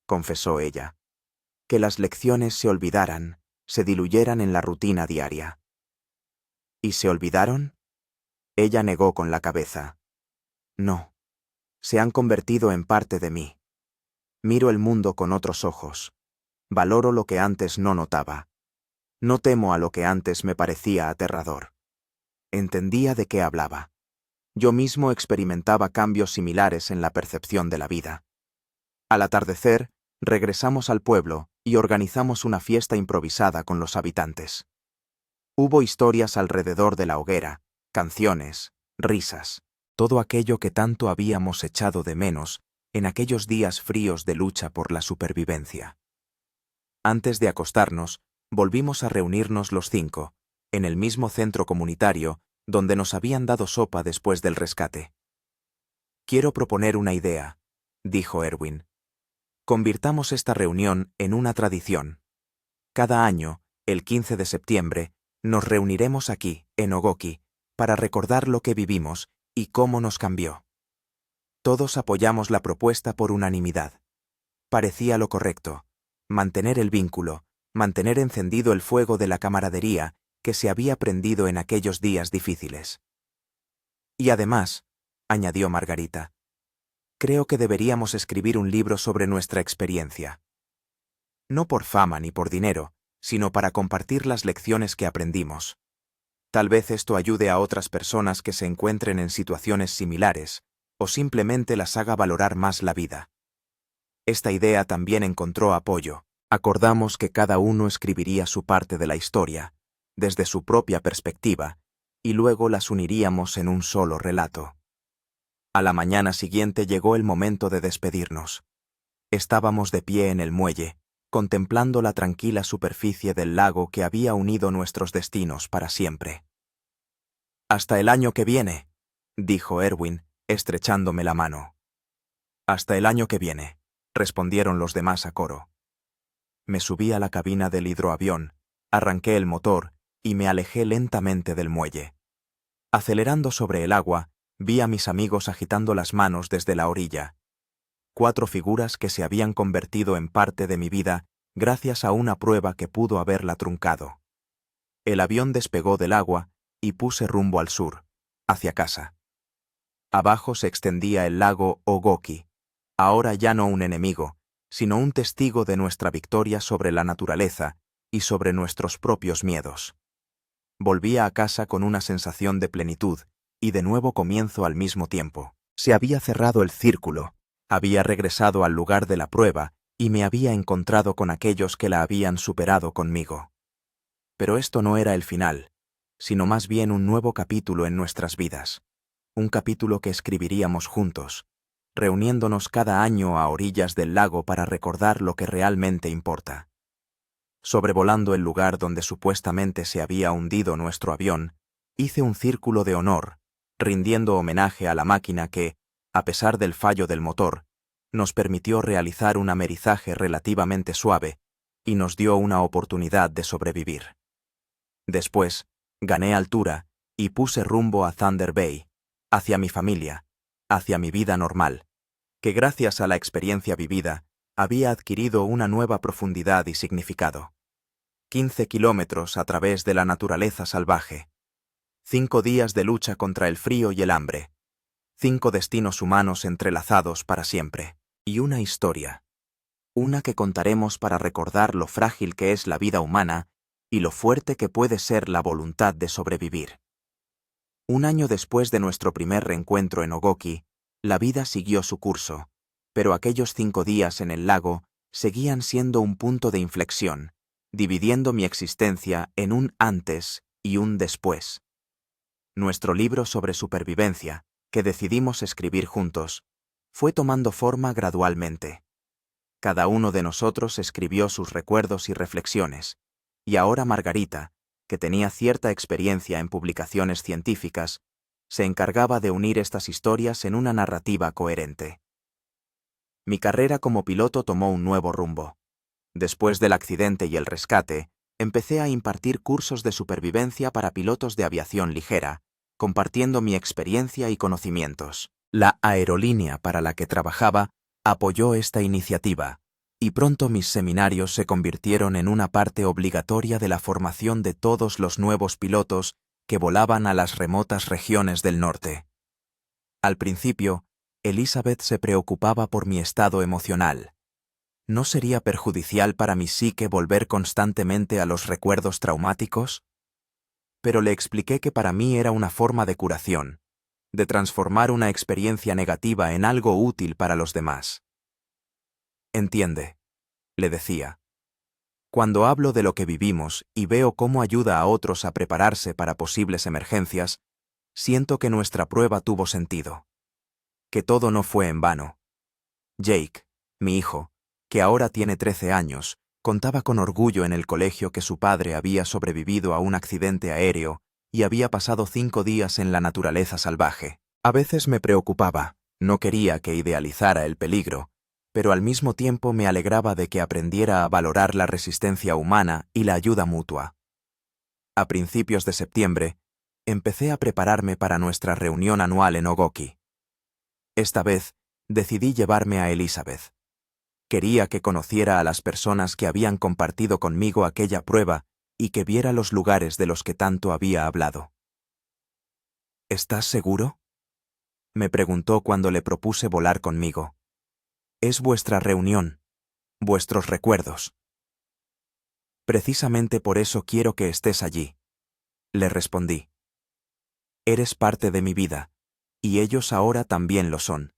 S1: confesó ella. Que las lecciones se olvidaran, se diluyeran en la rutina diaria. ¿Y se olvidaron? Ella negó con la cabeza. No. Se han convertido en parte de mí. Miro el mundo con otros ojos. Valoro lo que antes no notaba. No temo a lo que antes me parecía aterrador. Entendía de qué hablaba. Yo mismo experimentaba cambios similares en la percepción de la vida. Al atardecer, regresamos al pueblo y organizamos una fiesta improvisada con los habitantes. Hubo historias alrededor de la hoguera, canciones, risas, todo aquello que tanto habíamos echado de menos en aquellos días fríos de lucha por la supervivencia. Antes de acostarnos, volvimos a reunirnos los 5, en el mismo centro comunitario donde nos habían dado sopa después del rescate. Quiero proponer una idea, dijo Erwin. Convirtamos esta reunión en una tradición. Cada año, el 15 de septiembre, nos reuniremos aquí, en Ogoki, para recordar lo que vivimos y cómo nos cambió. Todos apoyamos la propuesta por unanimidad. Parecía lo correcto, mantener el vínculo, mantener encendido el fuego de la camaradería que se había prendido en aquellos días difíciles. Y además, añadió Margarita, creo que deberíamos escribir un libro sobre nuestra experiencia. No por fama ni por dinero, sino para compartir las lecciones que aprendimos. Tal vez esto ayude a otras personas que se encuentren en situaciones similares, o simplemente las haga valorar más la vida. Esta idea también encontró apoyo. Acordamos que cada uno escribiría su parte de la historia, desde su propia perspectiva, y luego las uniríamos en un solo relato. A la mañana siguiente llegó el momento de despedirnos. Estábamos de pie en el muelle, contemplando la tranquila superficie del lago que había unido nuestros destinos para siempre. «Hasta el año que viene», dijo Erwin, estrechándome la mano. «Hasta el año que viene», respondieron los demás a coro. Me subí a la cabina del hidroavión, arranqué el motor y me alejé lentamente del muelle. Acelerando sobre el agua, vi a mis amigos agitando las manos desde la orilla. 4 figuras que se habían convertido en parte de mi vida gracias a una prueba que pudo haberla truncado. El avión despegó del agua y puse rumbo al sur, hacia casa. Abajo se extendía el lago Ogoki, ahora ya no un enemigo, sino un testigo de nuestra victoria sobre la naturaleza y sobre nuestros propios miedos. Volvía a casa con una sensación de plenitud y de nuevo comienzo al mismo tiempo. Se había cerrado el círculo, había regresado al lugar de la prueba y me había encontrado con aquellos que la habían superado conmigo. Pero esto no era el final, sino más bien un nuevo capítulo en nuestras vidas, un capítulo que escribiríamos juntos, reuniéndonos cada año a orillas del lago para recordar lo que realmente importa. Sobrevolando el lugar donde supuestamente se había hundido nuestro avión, hice un círculo de honor, rindiendo homenaje a la máquina que, a pesar del fallo del motor, nos permitió realizar un amerizaje relativamente suave y nos dio una oportunidad de sobrevivir. Después, gané altura y puse rumbo a Thunder Bay, hacia mi familia, hacia mi vida normal, que gracias a la experiencia vivida había adquirido una nueva profundidad y significado. 15 kilómetros a través de la naturaleza salvaje. 5 días de lucha contra el frío y el hambre. 5 destinos humanos entrelazados para siempre. Y una historia. Una que contaremos para recordar lo frágil que es la vida humana y lo fuerte que puede ser la voluntad de sobrevivir. Un año después de nuestro primer reencuentro en Ogoki, la vida siguió su curso, pero aquellos 5 días en el lago seguían siendo un punto de inflexión, dividiendo mi existencia en un antes y un después. Nuestro libro sobre supervivencia, que decidimos escribir juntos, fue tomando forma gradualmente. Cada uno de nosotros escribió sus recuerdos y reflexiones, y ahora Margarita, que tenía cierta experiencia en publicaciones científicas, se encargaba de unir estas historias en una narrativa coherente. Mi carrera como piloto tomó un nuevo rumbo. Después del accidente y el rescate, empecé a impartir cursos de supervivencia para pilotos de aviación ligera, compartiendo mi experiencia y conocimientos. La aerolínea para la que trabajaba apoyó esta iniciativa, y pronto mis seminarios se convirtieron en una parte obligatoria de la formación de todos los nuevos pilotos que volaban a las remotas regiones del norte. Al principio, Elizabeth se preocupaba por mi estado emocional. ¿No sería perjudicial para mi psique volver constantemente a los recuerdos traumáticos? Pero le expliqué que para mí era una forma de curación, de transformar una experiencia negativa en algo útil para los demás. Entiende, le decía. Cuando hablo de lo que vivimos y veo cómo ayuda a otros a prepararse para posibles emergencias, siento que nuestra prueba tuvo sentido. Que todo no fue en vano. Jake, mi hijo, que ahora tiene 13 años, contaba con orgullo en el colegio que su padre había sobrevivido a un accidente aéreo y había pasado 5 días en la naturaleza salvaje. A veces me preocupaba, no quería que idealizara el peligro, pero al mismo tiempo me alegraba de que aprendiera a valorar la resistencia humana y la ayuda mutua. A principios de septiembre, empecé a prepararme para nuestra reunión anual en Ogoki. Esta vez, decidí llevarme a Elizabeth. Quería que conociera a las personas que habían compartido conmigo aquella prueba y que viera los lugares de los que tanto había hablado. ¿Estás seguro?, me preguntó cuando le propuse volar conmigo. Es vuestra reunión, vuestros recuerdos. Precisamente por eso quiero que estés allí, le respondí. Eres parte de mi vida, y ellos ahora también lo son.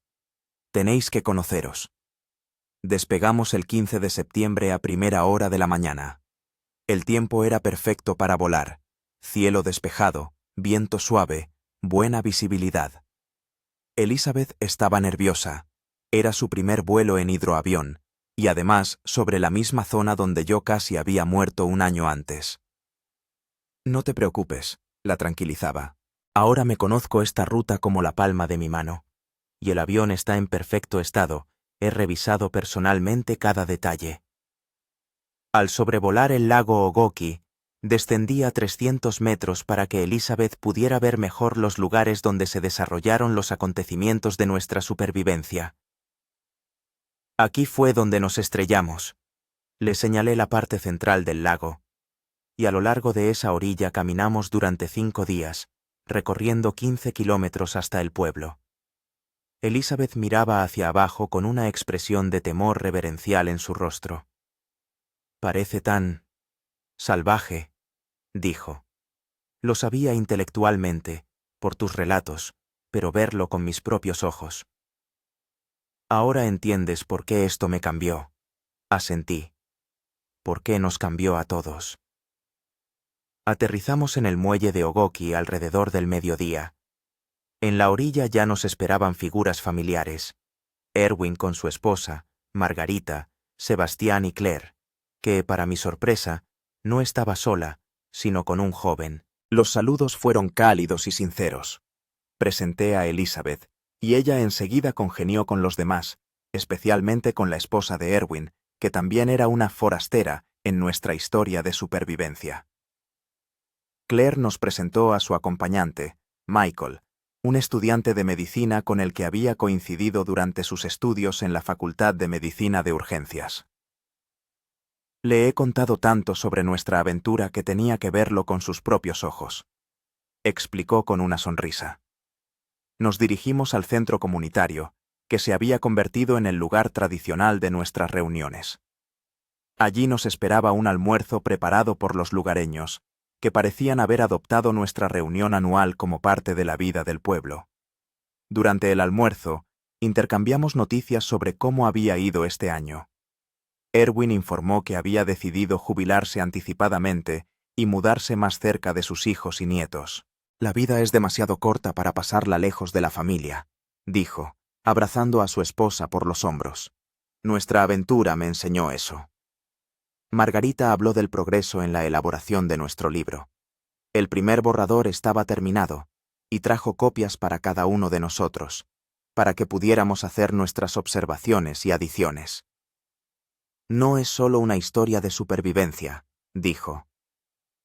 S1: Tenéis que conoceros. Despegamos el 15 de septiembre a primera hora de la mañana. El tiempo era perfecto para volar, cielo despejado, viento suave, buena visibilidad. Elizabeth estaba nerviosa. Era su primer vuelo en hidroavión, y además sobre la misma zona donde yo casi había muerto un año antes. No te preocupes, la tranquilizaba. Ahora me conozco esta ruta como la palma de mi mano, y el avión está en perfecto estado. He revisado personalmente cada detalle. Al sobrevolar el lago Ogoki, descendí a 300 metros para que Elizabeth pudiera ver mejor los lugares donde se desarrollaron los acontecimientos de nuestra supervivencia. Aquí fue donde nos estrellamos. Le señalé la parte central del lago, y a lo largo de esa orilla caminamos durante 5 días, recorriendo 15 kilómetros hasta el pueblo. Elizabeth miraba hacia abajo con una expresión de temor reverencial en su rostro. Parece tan salvaje, dijo. Lo sabía intelectualmente, por tus relatos, pero verlo con mis propios ojos. Ahora entiendes por qué esto me cambió, asentí. ¿Por qué nos cambió a todos? Aterrizamos en el muelle de Ogoki alrededor del mediodía. En la orilla ya nos esperaban figuras familiares. Erwin con su esposa, Margarita, Sebastián y Claire, que, para mi sorpresa, no estaba sola, sino con un joven. Los saludos fueron cálidos y sinceros. Presenté a Elizabeth, y ella enseguida congenió con los demás, especialmente con la esposa de Erwin, que también era una forastera en nuestra historia de supervivencia. Claire nos presentó a su acompañante, Michael, un estudiante de medicina con el que había coincidido durante sus estudios en la Facultad de Medicina de Urgencias. Le he contado tanto sobre nuestra aventura que tenía que verlo con sus propios ojos, explicó con una sonrisa. Nos dirigimos al centro comunitario, que se había convertido en el lugar tradicional de nuestras reuniones. Allí nos esperaba un almuerzo preparado por los lugareños, que parecían haber adoptado nuestra reunión anual como parte de la vida del pueblo. Durante el almuerzo, intercambiamos noticias sobre cómo había ido este año. Erwin informó que había decidido jubilarse anticipadamente y mudarse más cerca de sus hijos y nietos. La vida es demasiado corta para pasarla lejos de la familia, dijo, abrazando a su esposa por los hombros. Nuestra aventura me enseñó eso. Margarita habló del progreso en la elaboración de nuestro libro. El primer borrador estaba terminado, y trajo copias para cada uno de nosotros, para que pudiéramos hacer nuestras observaciones y adiciones. No es solo una historia de supervivencia, dijo.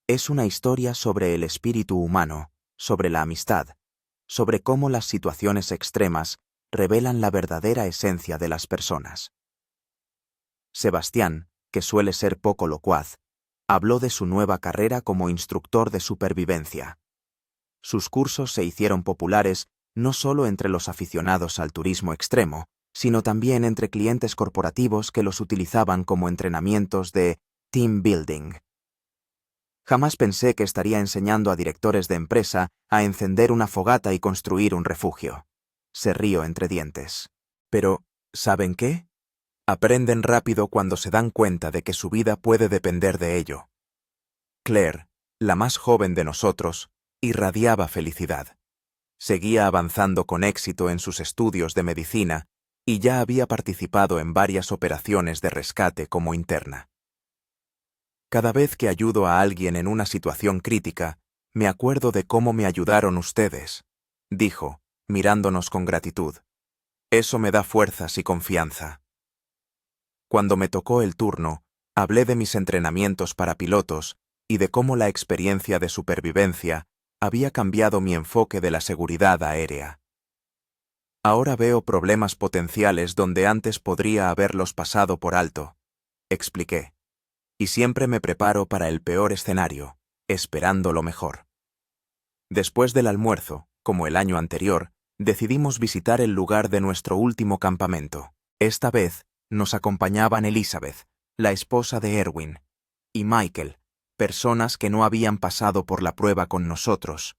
S1: Es una historia sobre el espíritu humano, sobre la amistad, sobre cómo las situaciones extremas revelan la verdadera esencia de las personas. Sebastián, que suele ser poco locuaz, habló de su nueva carrera como instructor de supervivencia. Sus cursos se hicieron populares no solo entre los aficionados al turismo extremo, sino también entre clientes corporativos que los utilizaban como entrenamientos de team building. Jamás pensé que estaría enseñando a directores de empresa a encender una fogata y construir un refugio. Se rió entre dientes. Pero, ¿saben qué? Aprenden rápido cuando se dan cuenta de que su vida puede depender de ello. Claire, la más joven de nosotros, irradiaba felicidad. Seguía avanzando con éxito en sus estudios de medicina y ya había participado en varias operaciones de rescate como interna. Cada vez que ayudo a alguien en una situación crítica, me acuerdo de cómo me ayudaron ustedes, dijo, mirándonos con gratitud. Eso me da fuerzas y confianza. Cuando me tocó el turno, hablé de mis entrenamientos para pilotos y de cómo la experiencia de supervivencia había cambiado mi enfoque de la seguridad aérea. Ahora veo problemas potenciales donde antes podría haberlos pasado por alto, expliqué. Y siempre me preparo para el peor escenario, esperando lo mejor. Después del almuerzo, como el año anterior, decidimos visitar el lugar de nuestro último campamento. Esta vez nos acompañaban Elizabeth, la esposa de Erwin, y Michael, personas que no habían pasado por la prueba con nosotros,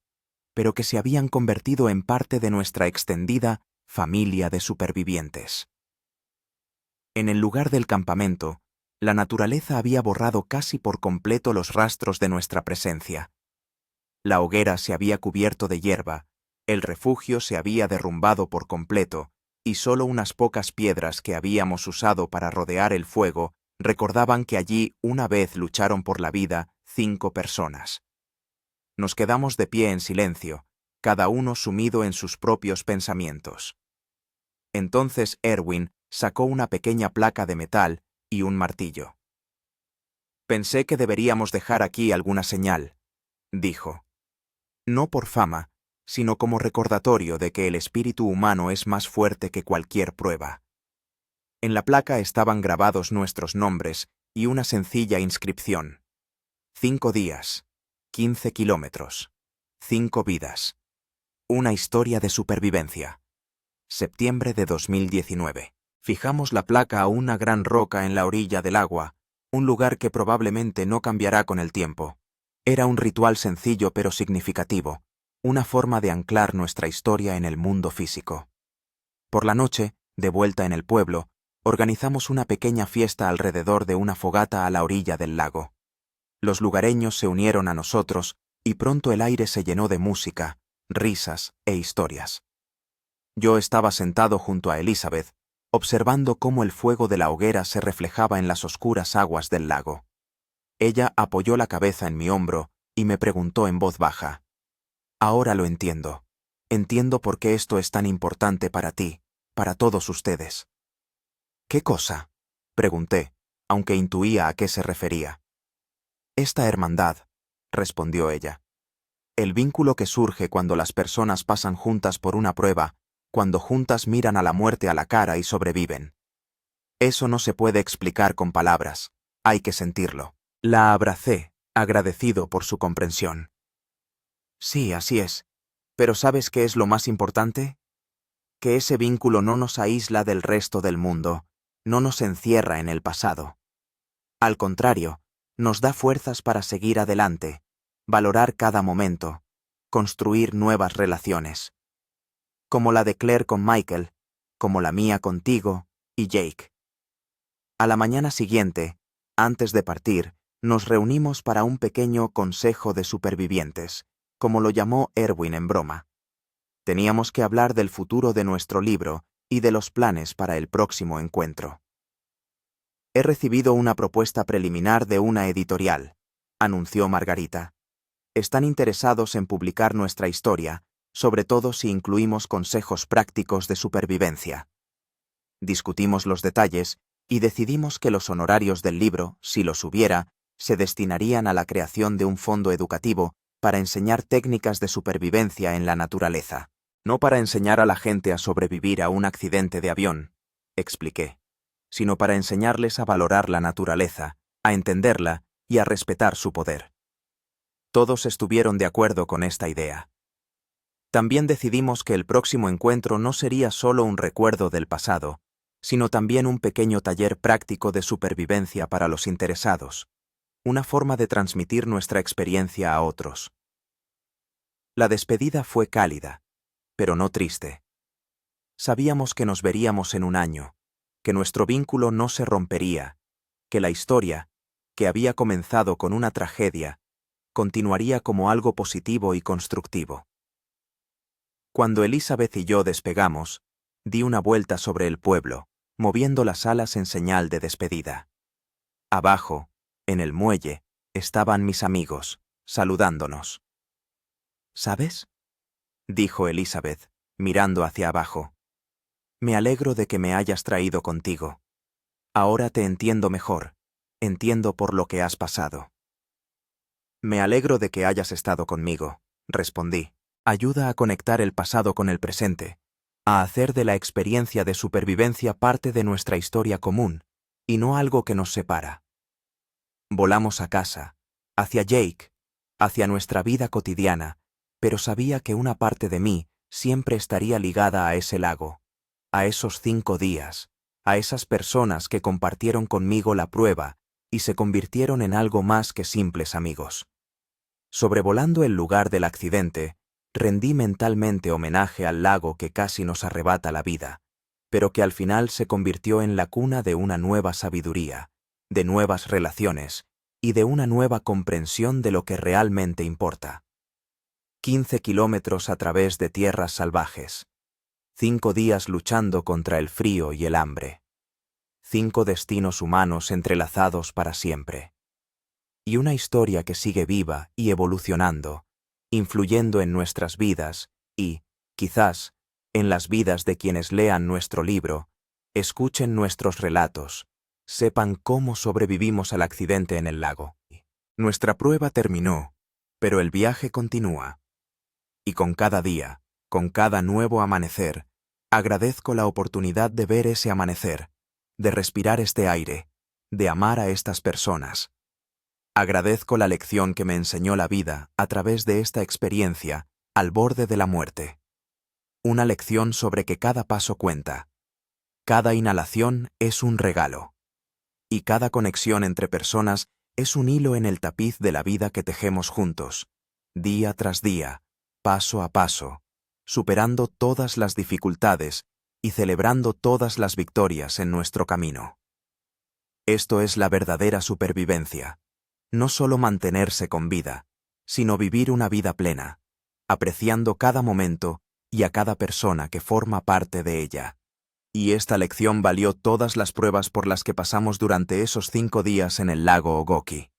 S1: pero que se habían convertido en parte de nuestra extendida familia de supervivientes. En el lugar del campamento, la naturaleza había borrado casi por completo los rastros de nuestra presencia. La hoguera se había cubierto de hierba, el refugio se había derrumbado por completo, y solo unas pocas piedras que habíamos usado para rodear el fuego recordaban que allí una vez lucharon por la vida 5 personas. Nos quedamos de pie en silencio, cada uno sumido en sus propios pensamientos. Entonces Erwin sacó una pequeña placa de metal y un martillo. Pensé que deberíamos dejar aquí alguna señal, dijo. No por fama, sino como recordatorio de que el espíritu humano es más fuerte que cualquier prueba. En la placa estaban grabados nuestros nombres y una sencilla inscripción. 5 días, 15 kilómetros, 5 vidas. Una historia de supervivencia. Septiembre de 2019. Fijamos la placa a una gran roca en la orilla del agua, un lugar que probablemente no cambiará con el tiempo. Era un ritual sencillo pero significativo, una forma de anclar nuestra historia en el mundo físico. Por la noche, de vuelta en el pueblo, organizamos una pequeña fiesta alrededor de una fogata a la orilla del lago. Los lugareños se unieron a nosotros y pronto el aire se llenó de música, risas e historias. Yo estaba sentado junto a Elizabeth, observando cómo el fuego de la hoguera se reflejaba en las oscuras aguas del lago. Ella apoyó la cabeza en mi hombro y me preguntó en voz baja. Ahora lo entiendo. Entiendo por qué esto es tan importante para ti, para todos ustedes. ¿Qué cosa? Pregunté, aunque intuía a qué se refería. Esta hermandad, respondió ella. El vínculo que surge cuando las personas pasan juntas por una prueba, cuando juntas miran a la muerte a la cara y sobreviven. Eso no se puede explicar con palabras, hay que sentirlo. La abracé, agradecido por su comprensión. Sí, así es. Pero ¿sabes qué es lo más importante? Que ese vínculo no nos aísla del resto del mundo, no nos encierra en el pasado. Al contrario, nos da fuerzas para seguir adelante, valorar cada momento, construir nuevas relaciones. Como la de Claire con Michael, como la mía contigo y Jake. A la mañana siguiente, antes de partir, nos reunimos para un pequeño consejo de supervivientes, como lo llamó Erwin en broma. Teníamos que hablar del futuro de nuestro libro y de los planes para el próximo encuentro. He recibido una propuesta preliminar de una editorial, anunció Margarita. Están interesados en publicar nuestra historia, sobre todo si incluimos consejos prácticos de supervivencia. Discutimos los detalles y decidimos que los honorarios del libro, si los hubiera, se destinarían a la creación de un fondo educativo para enseñar técnicas de supervivencia en la naturaleza. No para enseñar a la gente a sobrevivir a un accidente de avión, expliqué, sino para enseñarles a valorar la naturaleza, a entenderla y a respetar su poder. Todos estuvieron de acuerdo con esta idea. También decidimos que el próximo encuentro no sería solo un recuerdo del pasado, sino también un pequeño taller práctico de supervivencia para los interesados, una forma de transmitir nuestra experiencia a otros. La despedida fue cálida, pero no triste. Sabíamos que nos veríamos en un año, que nuestro vínculo no se rompería, que la historia, que había comenzado con una tragedia, continuaría como algo positivo y constructivo. Cuando Elizabeth y yo despegamos, di una vuelta sobre el pueblo, moviendo las alas en señal de despedida. Abajo, en el muelle, estaban mis amigos, saludándonos. ¿Sabes?, dijo Elizabeth, mirando hacia abajo. Me alegro de que me hayas traído contigo. Ahora te entiendo mejor, entiendo por lo que has pasado. Me alegro de que hayas estado conmigo, respondí. Ayuda a conectar el pasado con el presente, a hacer de la experiencia de supervivencia parte de nuestra historia común, y no algo que nos separa. Volamos a casa, hacia Jake, hacia nuestra vida cotidiana, pero sabía que una parte de mí siempre estaría ligada a ese lago, a esos 5 días, a esas personas que compartieron conmigo la prueba y se convirtieron en algo más que simples amigos. Sobrevolando el lugar del accidente, rendí mentalmente homenaje al lago que casi nos arrebata la vida, pero que al final se convirtió en la cuna de una nueva sabiduría, de nuevas relaciones y de una nueva comprensión de lo que realmente importa. 15 kilómetros a través de tierras salvajes. 5 días luchando contra el frío y el hambre. 5 destinos humanos entrelazados para siempre. Y una historia que sigue viva y evolucionando, influyendo en nuestras vidas y, quizás, en las vidas de quienes lean nuestro libro, escuchen nuestros relatos, sepan cómo sobrevivimos al accidente en el lago. Nuestra prueba terminó, pero el viaje continúa. Y con cada día, con cada nuevo amanecer, agradezco la oportunidad de ver ese amanecer, de respirar este aire, de amar a estas personas. Agradezco la lección que me enseñó la vida a través de esta experiencia al borde de la muerte. Una lección sobre que cada paso cuenta. Cada inhalación es un regalo. Y cada conexión entre personas es un hilo en el tapiz de la vida que tejemos juntos, día tras día, paso a paso, superando todas las dificultades y celebrando todas las victorias en nuestro camino. Esto es la verdadera supervivencia. No solo mantenerse con vida, sino vivir una vida plena, apreciando cada momento y a cada persona que forma parte de ella. Y esta lección valió todas las pruebas por las que pasamos durante esos 5 días en el lago Ogoki.